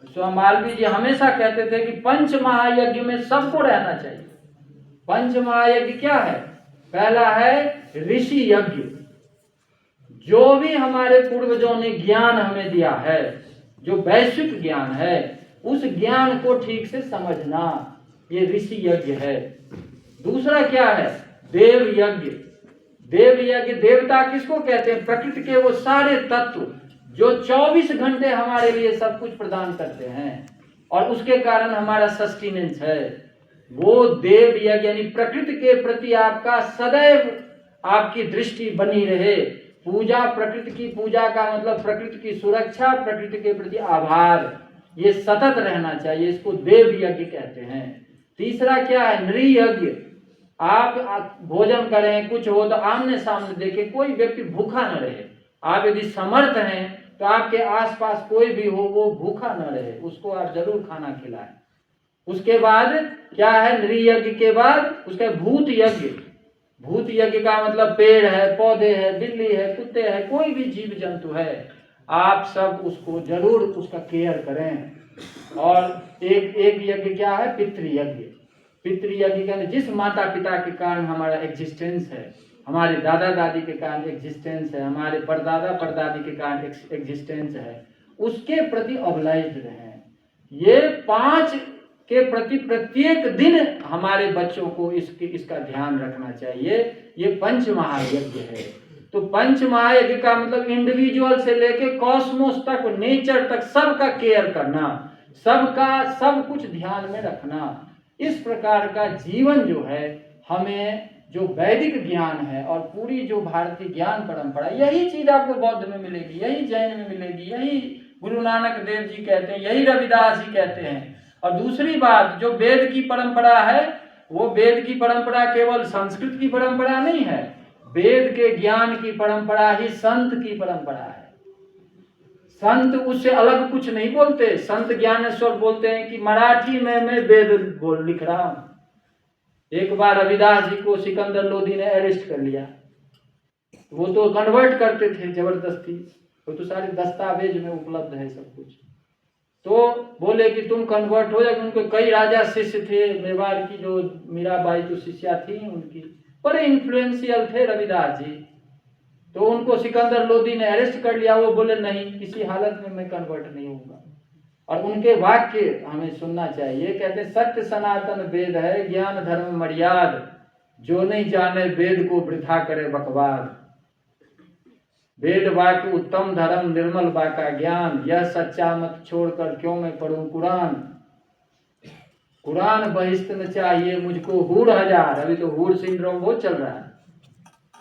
Speaker 1: स्वामी मालवीय जी हमेशा कहते थे कि पंच महायज्ञ में सबको रहना चाहिए। पंच महायज्ञ क्या है? पहला है ऋषि यज्ञ, जो भी हमारे पूर्वजों ने ज्ञान हमें दिया है, जो वैश्विक ज्ञान है, उस ज्ञान को ठीक से समझना, ये ऋषि यज्ञ है। दूसरा क्या है? देव यज्ञ। देव यज्ञ, देवता किसको कहते हैं? प्रकृति के वो सारे तत्व जो 24 घंटे हमारे लिए सब कुछ प्रदान करते हैं और उसके कारण हमारा सस्टेनेंस है, वो देव यज्ञ। यानी प्रकृति के प्रति आपका सदैव आपकी दृष्टि बनी रहे। पूजा, प्रकृति की पूजा का मतलब प्रकृति की सुरक्षा, प्रकृति के प्रति आभार, ये सतत रहना चाहिए, इसको देव यज्ञ कहते हैं। तीसरा क्या है? नृ यज्ञ। आप भोजन करें, कुछ हो तो आमने सामने देखें, कोई व्यक्ति भूखा न रहे। आप यदि समर्थ हैं तो आपके आसपास कोई भी हो वो भूखा न रहे, उसको आप जरूर खाना खिलाएं। उसके बाद क्या है? नृ यज्ञ के बाद उसका भूत यज्ञ। भूत यज्ञ का मतलब पेड़ है, पौधे है, बिल्ली है, कुत्ते है, कोई भी जीव जंतु है, आप सब उसको जरूर उसका केयर करें। और एक यज्ञ क्या है? पितृयज्ञ। पितृयज्ञ के जिस माता पिता के कारण हमारा एग्जिस्टेंस है, हमारे दादा दादी के कारण एग्जिस्टेंस है, हमारे परदादा परदादी के कारण एग्जिस्टेंस है, उसके प्रति ऑब्लाइज्ड रहें। ये 5 के प्रति प्रत्येक दिन हमारे बच्चों को इसका ध्यान रखना चाहिए। ये पंच महायज्ञ है। तो पंच महायज्ञ का मतलब इंडिविजुअल से लेके कॉस्मोस तक, नेचर तक, सबका केयर करना, सबका सब कुछ ध्यान में रखना। इस प्रकार का जीवन जो है, हमें जो वैदिक ज्ञान है और पूरी जो भारतीय ज्ञान परंपरा, यही चीज आपको बौद्ध में मिलेगी, यही जैन में मिलेगी, यही गुरु नानक देव जी कहते हैं, यही रविदास जी कहते हैं। और दूसरी बात, जो वेद की परंपरा है, वो वेद की परंपरा केवल संस्कृत की परंपरा नहीं है, वेद के ज्ञान की परंपरा ही संत की परंपरा है। संत उससे अलग कुछ नहीं बोलते। संत ज्ञानेश्वर बोलते हैं कि मराठी में मैं वेद लिख रहा हूं। एक बार रविदास जी को सिकंदर लोधी ने अरेस्ट कर लिया, वो तो कन्वर्ट करते थे जबरदस्ती, वो तो सारे दस्तावेज में उपलब्ध है सब कुछ। तो बोले कि तुम कन्वर्ट हो जाए। उनके कई राजा शिष्य थे, मेवाड़ की जो मीराबाई जो शिष्या थी उनकी, बड़े इन्फ्लुएंशियल थे रविदास जी। तो उनको सिकंदर लोधी ने अरेस्ट कर लिया। वो बोले नहीं, किसी हालत में मैं कन्वर्ट नहीं होऊंगा। और उनके वाक्य हमें सुनना चाहिए। कहते सत्य सनातन वेद है, ज्ञान धर्म मर्याद, जो नहीं जाने वेद को वृथा करे बकवाद। वेद वाक्य उत्तम धर्म, निर्मल बाका ज्ञान, यह सच्चा मत छोड़कर क्यों मैं पढ़ूं कुरान। कुरान बहिष्ठ न चाहिए मुझको हूड़ हजार। अभी तो हूड़ सिंड्रोम वो चल रहा है।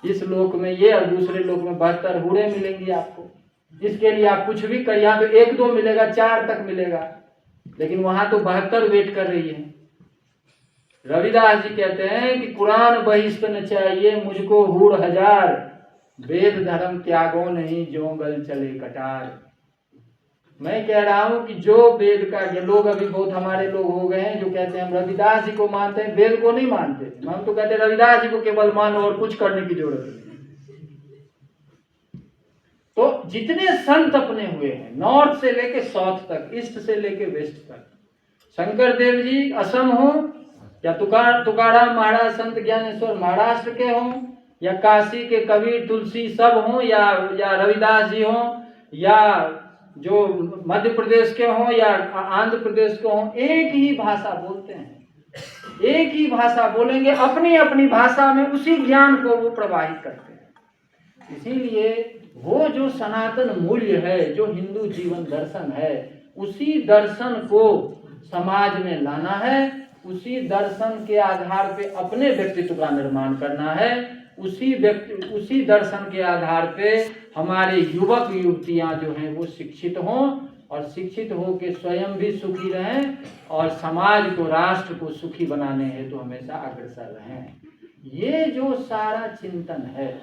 Speaker 1: इस लोक में ये और दूसरे लोक में 72 हूड़े मिलेंगी आपको। इसके लिए आप कुछ भी कर, यहाँ तो 1-2 मिलेगा, 4 तक मिलेगा, लेकिन वहां तो 72 वेट कर रही है। रविदास जी कहते हैं कि कुरान बहिष्ठ न चाहिए मुझको हूड़ हजार, वेद धर्म त्यागो नहीं जो गल चले कटार। मैं कह रहा हूं कि जो वेद का, ये लोग अभी बहुत हमारे लोग हो गए हैं जो कहते हैं हम रविदास जी को मानते हैं, वेद को नहीं मानते। हम तो कहते हैं रविदास जी को केवल मानो और कुछ करने की जरूरत नहीं। तो जितने संत अपने हुए हैं, नॉर्थ से लेके साउथ तक, ईस्ट से लेके वेस्ट तक, शंकर देव जी असम हो, या तुकाराम महाराज संत ज्ञानेश्वर महाराष्ट्र के हों, या काशी के कबीर तुलसी सब हों, या रविदास जी हों, या जो मध्य प्रदेश के हों या आंध्र प्रदेश के हों, एक ही भाषा बोलते हैं, एक ही भाषा बोलेंगे, अपनी अपनी भाषा में उसी ज्ञान को वो प्रवाहित करते हैं। इसीलिए वो जो सनातन मूल्य है, जो हिंदू जीवन दर्शन है, उसी दर्शन को समाज में लाना है, उसी दर्शन के आधार पे अपने व्यक्तित्व का निर्माण करना है, उसी दर्शन के आधार पे हमारे युवक युवतियां जो हैं वो शिक्षित हों, और शिक्षित हो के स्वयं भी सुखी रहें और समाज को, राष्ट्र को सुखी बनाने हेतु तो हमेशा अग्रसर रहें। ये जो सारा चिंतन है,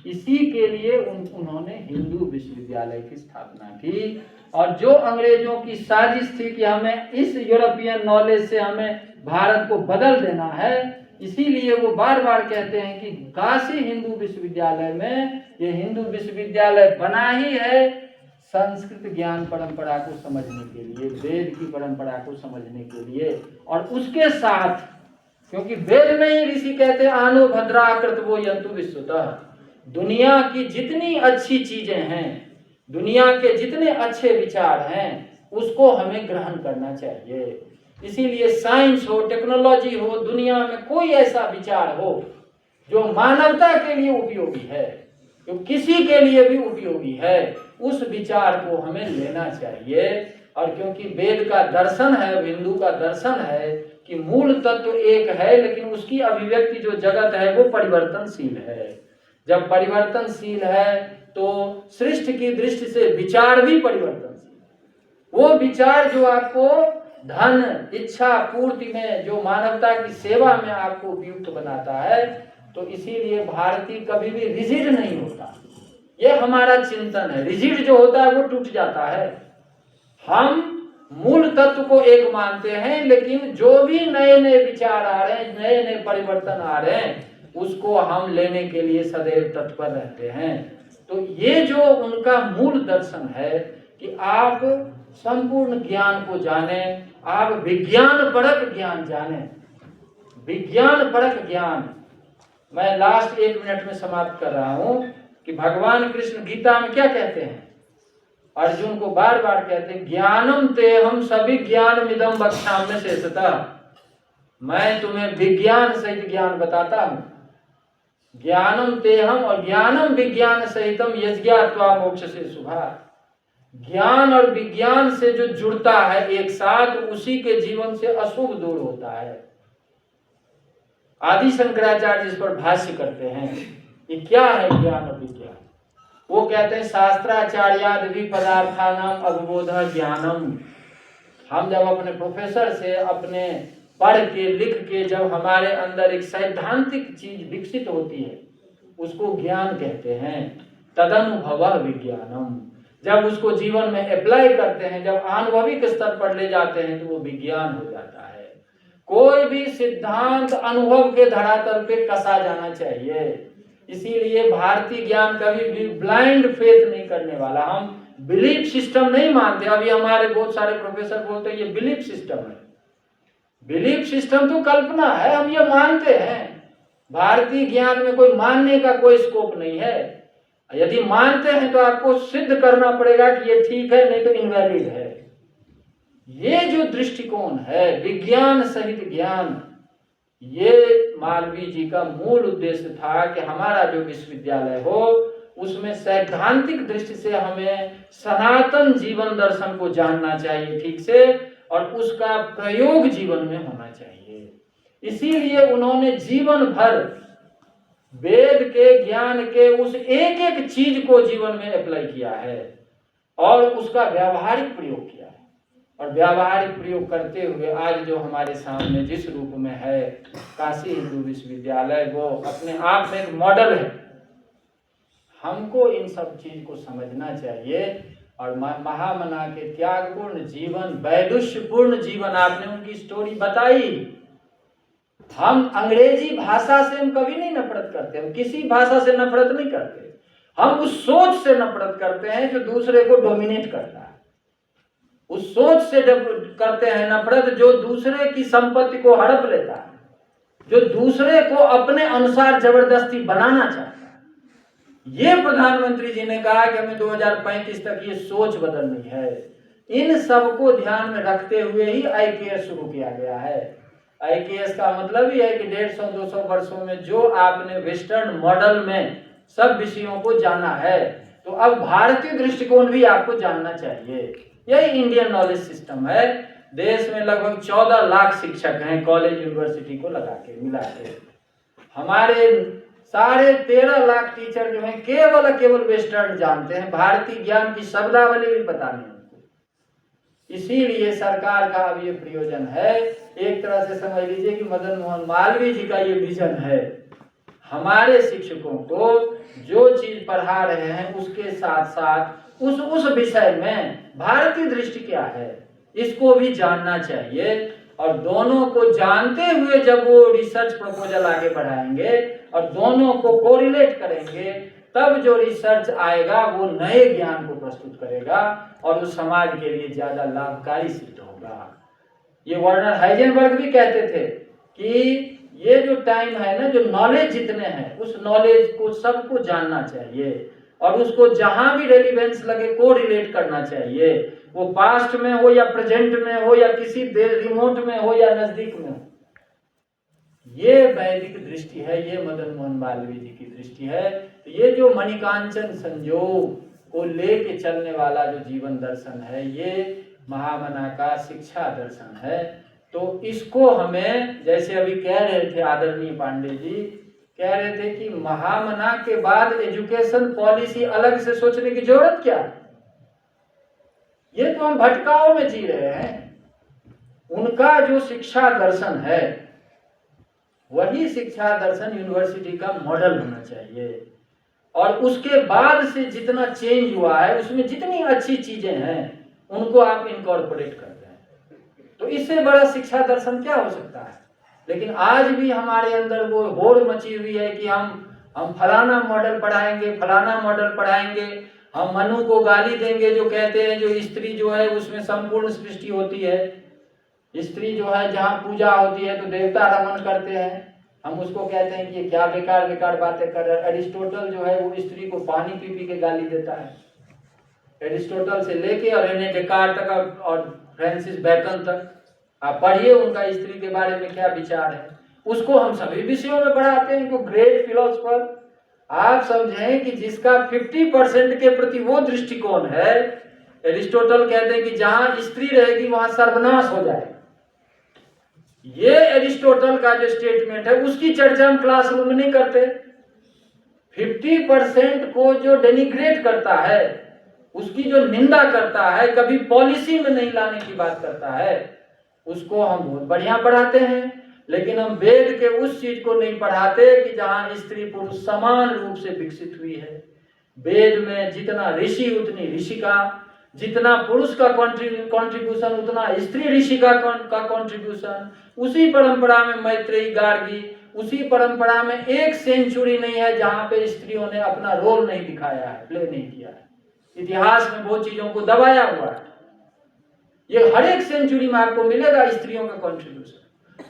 Speaker 1: इसी के लिए उन्होंने हिंदू विश्वविद्यालय की स्थापना की। और जो अंग्रेजों की साजिश थी कि हमें इस यूरोपियन नॉलेज से हमें भारत को बदल देना है, इसीलिए वो बार बार कहते हैं कि काशी हिंदू विश्वविद्यालय में, ये हिंदू विश्वविद्यालय बना ही है संस्कृत ज्ञान परंपरा को समझने के लिए, वेद की परंपरा को समझने के लिए। और उसके साथ, क्योंकि वेद में ही ऋषि कहते हैं आनो भद्राकृत वो यंतु विश्वतः, दुनिया की जितनी अच्छी चीजें हैं, दुनिया के जितने अच्छे विचार हैं, उसको हमें ग्रहण करना चाहिए। इसीलिए साइंस हो, टेक्नोलॉजी हो, दुनिया में कोई ऐसा विचार हो जो मानवता के लिए उपयोगी है, जो किसी के लिए भी उपयोगी है, उस विचार को हमें लेना चाहिए। और क्योंकि वेद का दर्शन है, हिंदू का दर्शन है कि मूल तत्व एक है, लेकिन उसकी अभिव्यक्ति जो जगत है वो परिवर्तनशील है। जब परिवर्तनशील है तो सृष्टि की दृष्टि से विचार भी परिवर्तनशील। वो विचार जो आपको धन इच्छा पूर्ति में, जो मानवता की सेवा में आपको उपयुक्त बनाता है, तो इसीलिए भारतीय कभी भी रिजिड नहीं होता। ये हमारा चिंतन है। रिजिड जो होता है वो टूट जाता है। हम मूल तत्व को एक मानते हैं, लेकिन जो भी नए नए विचार आ रहे हैं, नए नए परिवर्तन आ रहे हैं, उसको हम लेने के लिए सदैव तत्पर रहते हैं। तो ये जो उनका मूल दर्शन है कि आप संपूर्ण ज्ञान को जानें, आप विज्ञान परक ज्ञान जानें, विज्ञान परक ज्ञान। मैं लास्ट 1 मिनट में समाप्त कर रहा हूं कि भगवान कृष्ण गीता में क्या कहते हैं, अर्जुन को बार बार कहते हैं, ज्ञानम ते हम सभी ज्ञान मिदम बख्शाम्य शेषतः, मैं तुम्हें विज्ञान सहित ज्ञान बताता हूं। ज्ञानम तेहम और ज्ञानम विज्ञान सहितम यज्ञात्वा मोक्ष से शुभा। ज्ञान और विज्ञान से जो जुड़ता है एक साथ, उसी के जीवन से अशुभ दूर होता है। आदि शंकराचार्य इस पर भाष्य करते हैं कि क्या है ज्ञान और विज्ञान। वो कहते हैं शास्त्राचार्यादि पदार्थानाम अवबोध ज्ञानम। हम जब अपने प्रोफेसर से अपने पढ़ के लिख के जब हमारे अंदर एक सैद्धांतिक चीज विकसित होती है, उसको ज्ञान कहते हैं। तदनुभव विज्ञानम। जब उसको जीवन में अप्लाई करते हैं, जब आनुभविक स्तर पर ले जाते हैं, तो वो विज्ञान हो जाता है। कोई भी सिद्धांत अनुभव के धरातल पे कसा जाना चाहिए। इसीलिए भारतीय ज्ञान कभी भी ब्लाइंड फेथ नहीं करने वाला। हम बिलीफ सिस्टम नहीं मानते। अभी हमारे बहुत सारे प्रोफेसर बोलते हैं ये बिलीफ सिस्टम है। बिलीफ सिस्टम तो कल्पना है, हम ये मानते हैं। भारतीय ज्ञान में कोई मानने का कोई स्कोप नहीं है। यदि मानते हैं तो आपको सिद्ध करना पड़ेगा कि ये ठीक है, नहीं तो इनवैलिड है। ये जो दृष्टिकोण है विज्ञान सहित ज्ञान, ये मालवीय जी का मूल उद्देश्य था कि हमारा जो विश्वविद्यालय हो उसमें सैद्धांतिक दृष्टि से हमें सनातन जीवन दर्शन को जानना चाहिए ठीक से, और उसका प्रयोग जीवन में होना चाहिए। इसीलिए उन्होंने जीवन भर वेद के ज्ञान के उस एक एक चीज को जीवन में अप्लाई किया है और उसका व्यावहारिक प्रयोग किया है। और व्यावहारिक प्रयोग करते हुए आज जो हमारे सामने जिस रूप में है काशी हिंदू विश्वविद्यालय, वो अपने आप में एक मॉडल है। हमको इन सब चीज को समझना चाहिए और महामना के त्यागपूर्ण जीवन, वैदुष्यपूर्ण जीवन, आपने उनकी स्टोरी बताई। हम अंग्रेजी भाषा से हम कभी नहीं नफरत करते, हम किसी भाषा से नफरत नहीं करते, हम उस सोच से नफरत करते हैं जो दूसरे को डोमिनेट करता है। उस सोच से जब करते हैं नफरत जो दूसरे की संपत्ति को हड़प लेता है, जो दूसरे को अपने अनुसार जबरदस्ती बनाना चाहता है। ये प्रधानमंत्री जी ने कहा कि हमें 2035 तक ये सोच बदलनी है। इन सबको ध्यान में रखते हुए ही आईपीएस शुरू किया गया है। आईपीएस का मतलब ही है कि 150-200 वर्षों में जो आपने वेस्टर्न मॉडल में सब विषयों को जाना है, तो अब भारतीय दृष्टिकोण भी आपको जानना चाहिए। यही इंडियन नॉलेज सिस्टम है। देश में लगभग 14 लाख शिक्षक हैं, कॉलेज यूनिवर्सिटी को लगा के मिला के। हमारे 13.5 लाख टीचर जो हैं केवल वेस्टर्न जानते हैं, भारतीय ज्ञान की शब्दावली भी पता नहीं उनको। इसीलिए सरकार का अब ये प्रयोजन है, एक तरह से समझ लीजिए कि मदन मोहन मालवीय जी का ये विजन है, हमारे शिक्षकों को जो चीज पढ़ा रहे हैं उसके साथ साथ उस विषय में भारतीय दृष्टि क्या है इसको भी जानना चाहिए। और दोनों को जानते हुए जब वो रिसर्च प्रपोजल आगे बढ़ाएंगे और दोनों को कोरिलेट करेंगे, तब जो रिसर्च आएगा वो नए ज्ञान को प्रस्तुत करेगा और उस समाज के लिए ज्यादा लाभकारी सिद्ध होगा। ये वर्नर हाइजेनबर्ग भी कहते थे कि ये जो टाइम है ना, जो नॉलेज जितने हैं उस नॉलेज को सबको जानना चाहिए और उसको जहां भी रेलिवेंस लगे को रिलेट करना चाहिए, वो पास्ट में हो या प्रेजेंट में हो या किसी रिमोट में हो या नजदीक में हो। ये वैदिक दृष्टि है, ये मदन मोहन मालवीय जी की दृष्टि है। तो ये जो मणिकांचन संयोग को लेके चलने वाला जो जीवन दर्शन है, ये महामना का शिक्षा दर्शन है। तो इसको हमें, जैसे अभी कह रहे थे आदरणीय पांडे जी, कह रहे थे कि महामना के बाद एजुकेशन पॉलिसी अलग से सोचने की जरूरत क्या है। ये तो हम भटकाव में जी रहे हैं। उनका जो शिक्षा दर्शन है वही शिक्षा दर्शन यूनिवर्सिटी का मॉडल होना चाहिए और उसके बाद से जितना चेंज हुआ है उसमें जितनी अच्छी चीजें हैं उनको आप इनकॉर्पोरेट कर रहे हैं। तो इससे बड़ा शिक्षा दर्शन क्या हो सकता है। लेकिन आज भी हमारे अंदर वो होड़ मची हुई है कि हम फलाना मॉडल पढ़ाएंगे, फलाना मॉडल पढ़ाएंगे। हम मनु को गाली देंगे जो कहते हैं जो स्त्री जो है उसमें संपूर्ण सृष्टि होती है, स्त्री जो है जहाँ पूजा होती है तो देवता रमन करते हैं, हम उसको कहते हैं कि ये क्या बेकार बेकार बातें कर रहे हैं। एरिस्टोटल जो है वो स्त्री को पानी पी पी के गाली देता है। एरिस्टोटल से लेके और रेने डेकार्ट तक और फ्रांसिस बेकन तक आप पढ़िए उनका स्त्री के बारे में क्या विचार है। उसको हम सभी विषयों में पढ़ाते हैं। इनको ग्रेट फिलोसफर आप समझें कि जिसका 50% के प्रति वो दृष्टिकोण है। एरिस्टोटल कहते हैं कि जहां स्त्री रहेगी वहां सर्वनाश हो जाएगा। ये एरिस्टोटल का जो स्टेटमेंट है उसकी चर्चा हम क्लासरूम में नहीं करते। 50% को जो डेनिग्रेट करता है, उसकी जो निंदा करता है, कभी पॉलिसी में नहीं लाने की बात करता है, उसको हम बहुत बढ़िया पढ़ाते हैं। लेकिन हम वेद के उस चीज को नहीं पढ़ाते कि जहां स्त्री पुरुष समान रूप से विकसित हुई है। वेद में जितना ऋषि उतनी ऋषिका, जितना पुरुष का कंट्रीब्यूशन उतना स्त्री ऋषि का कंट्रीब्यूशन। उसी परंपरा में मैत्रेयी गार्गी, उसी परंपरा में एक सेंचुरी नहीं है जहां पे स्त्रियों ने अपना रोल नहीं दिखाया है, प्ले नहीं किया है। इतिहास में वो चीजों को दबाया हुआ है। ये हर एक सेंचुरी में आपको मिलेगा स्त्रियों का कंट्रीब्यूशन।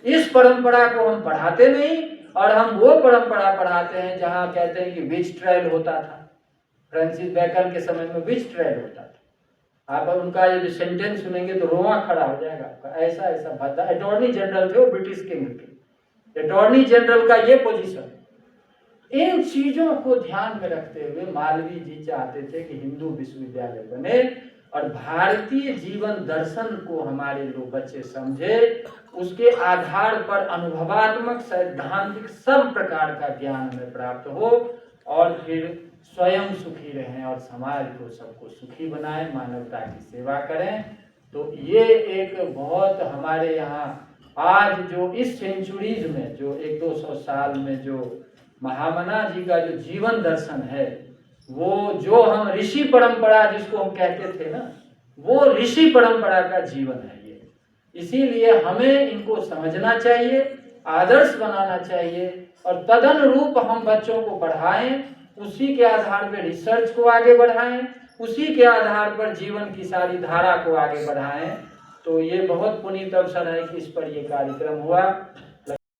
Speaker 1: इस परंपरा को हम पढ़ाते नहीं और हम वो परंपरा पढ़ाते हैं जहां कहते हैं कि विच ट्रायल होता था। फ्रांसिस बेकन के समय में विच ट्रायल होता था। आप उनका ये जो सेंटेंस सुनेंगे तो रोआ खड़ा हो जाएगा आपका। ऐसा ऐसा भद्दा अटॉर्नी जनरल थे वो ब्रिटिश किंग के। अटॉर्नी जनरल का ये पोजीशन। इन चीजों को ध्यान में रखते हुए मालवीय जी चाहते थे कि हिंदू विश्वविद्यालय बने और भारतीय जीवन दर्शन को हमारे लोग बच्चे समझे, उसके आधार पर अनुभवात्मक सैद्धांतिक सब प्रकार का ज्ञान हमें प्राप्त हो और फिर स्वयं सुखी रहें और समाज को सबको सुखी बनाएं, मानवता की सेवा करें। तो ये एक बहुत हमारे यहाँ आज जो इस सेंचुरीज में जो 100-200 साल में जो महामना जी का जो जीवन दर्शन है वो जो हम ऋषि परंपरा जिसको हम कहते थे ना, वो ऋषि परंपरा का जीवन है ये। इसीलिए हमें इनको समझना चाहिए, आदर्श बनाना चाहिए और तदनुरूप हम बच्चों को पढ़ाएं, उसी के आधार पर रिसर्च को आगे बढ़ाएं, उसी के आधार पर जीवन की सारी धारा को आगे बढ़ाएं। तो ये बहुत पुनीत अवसर है कि इस पर ये कार्यक्रम हुआ।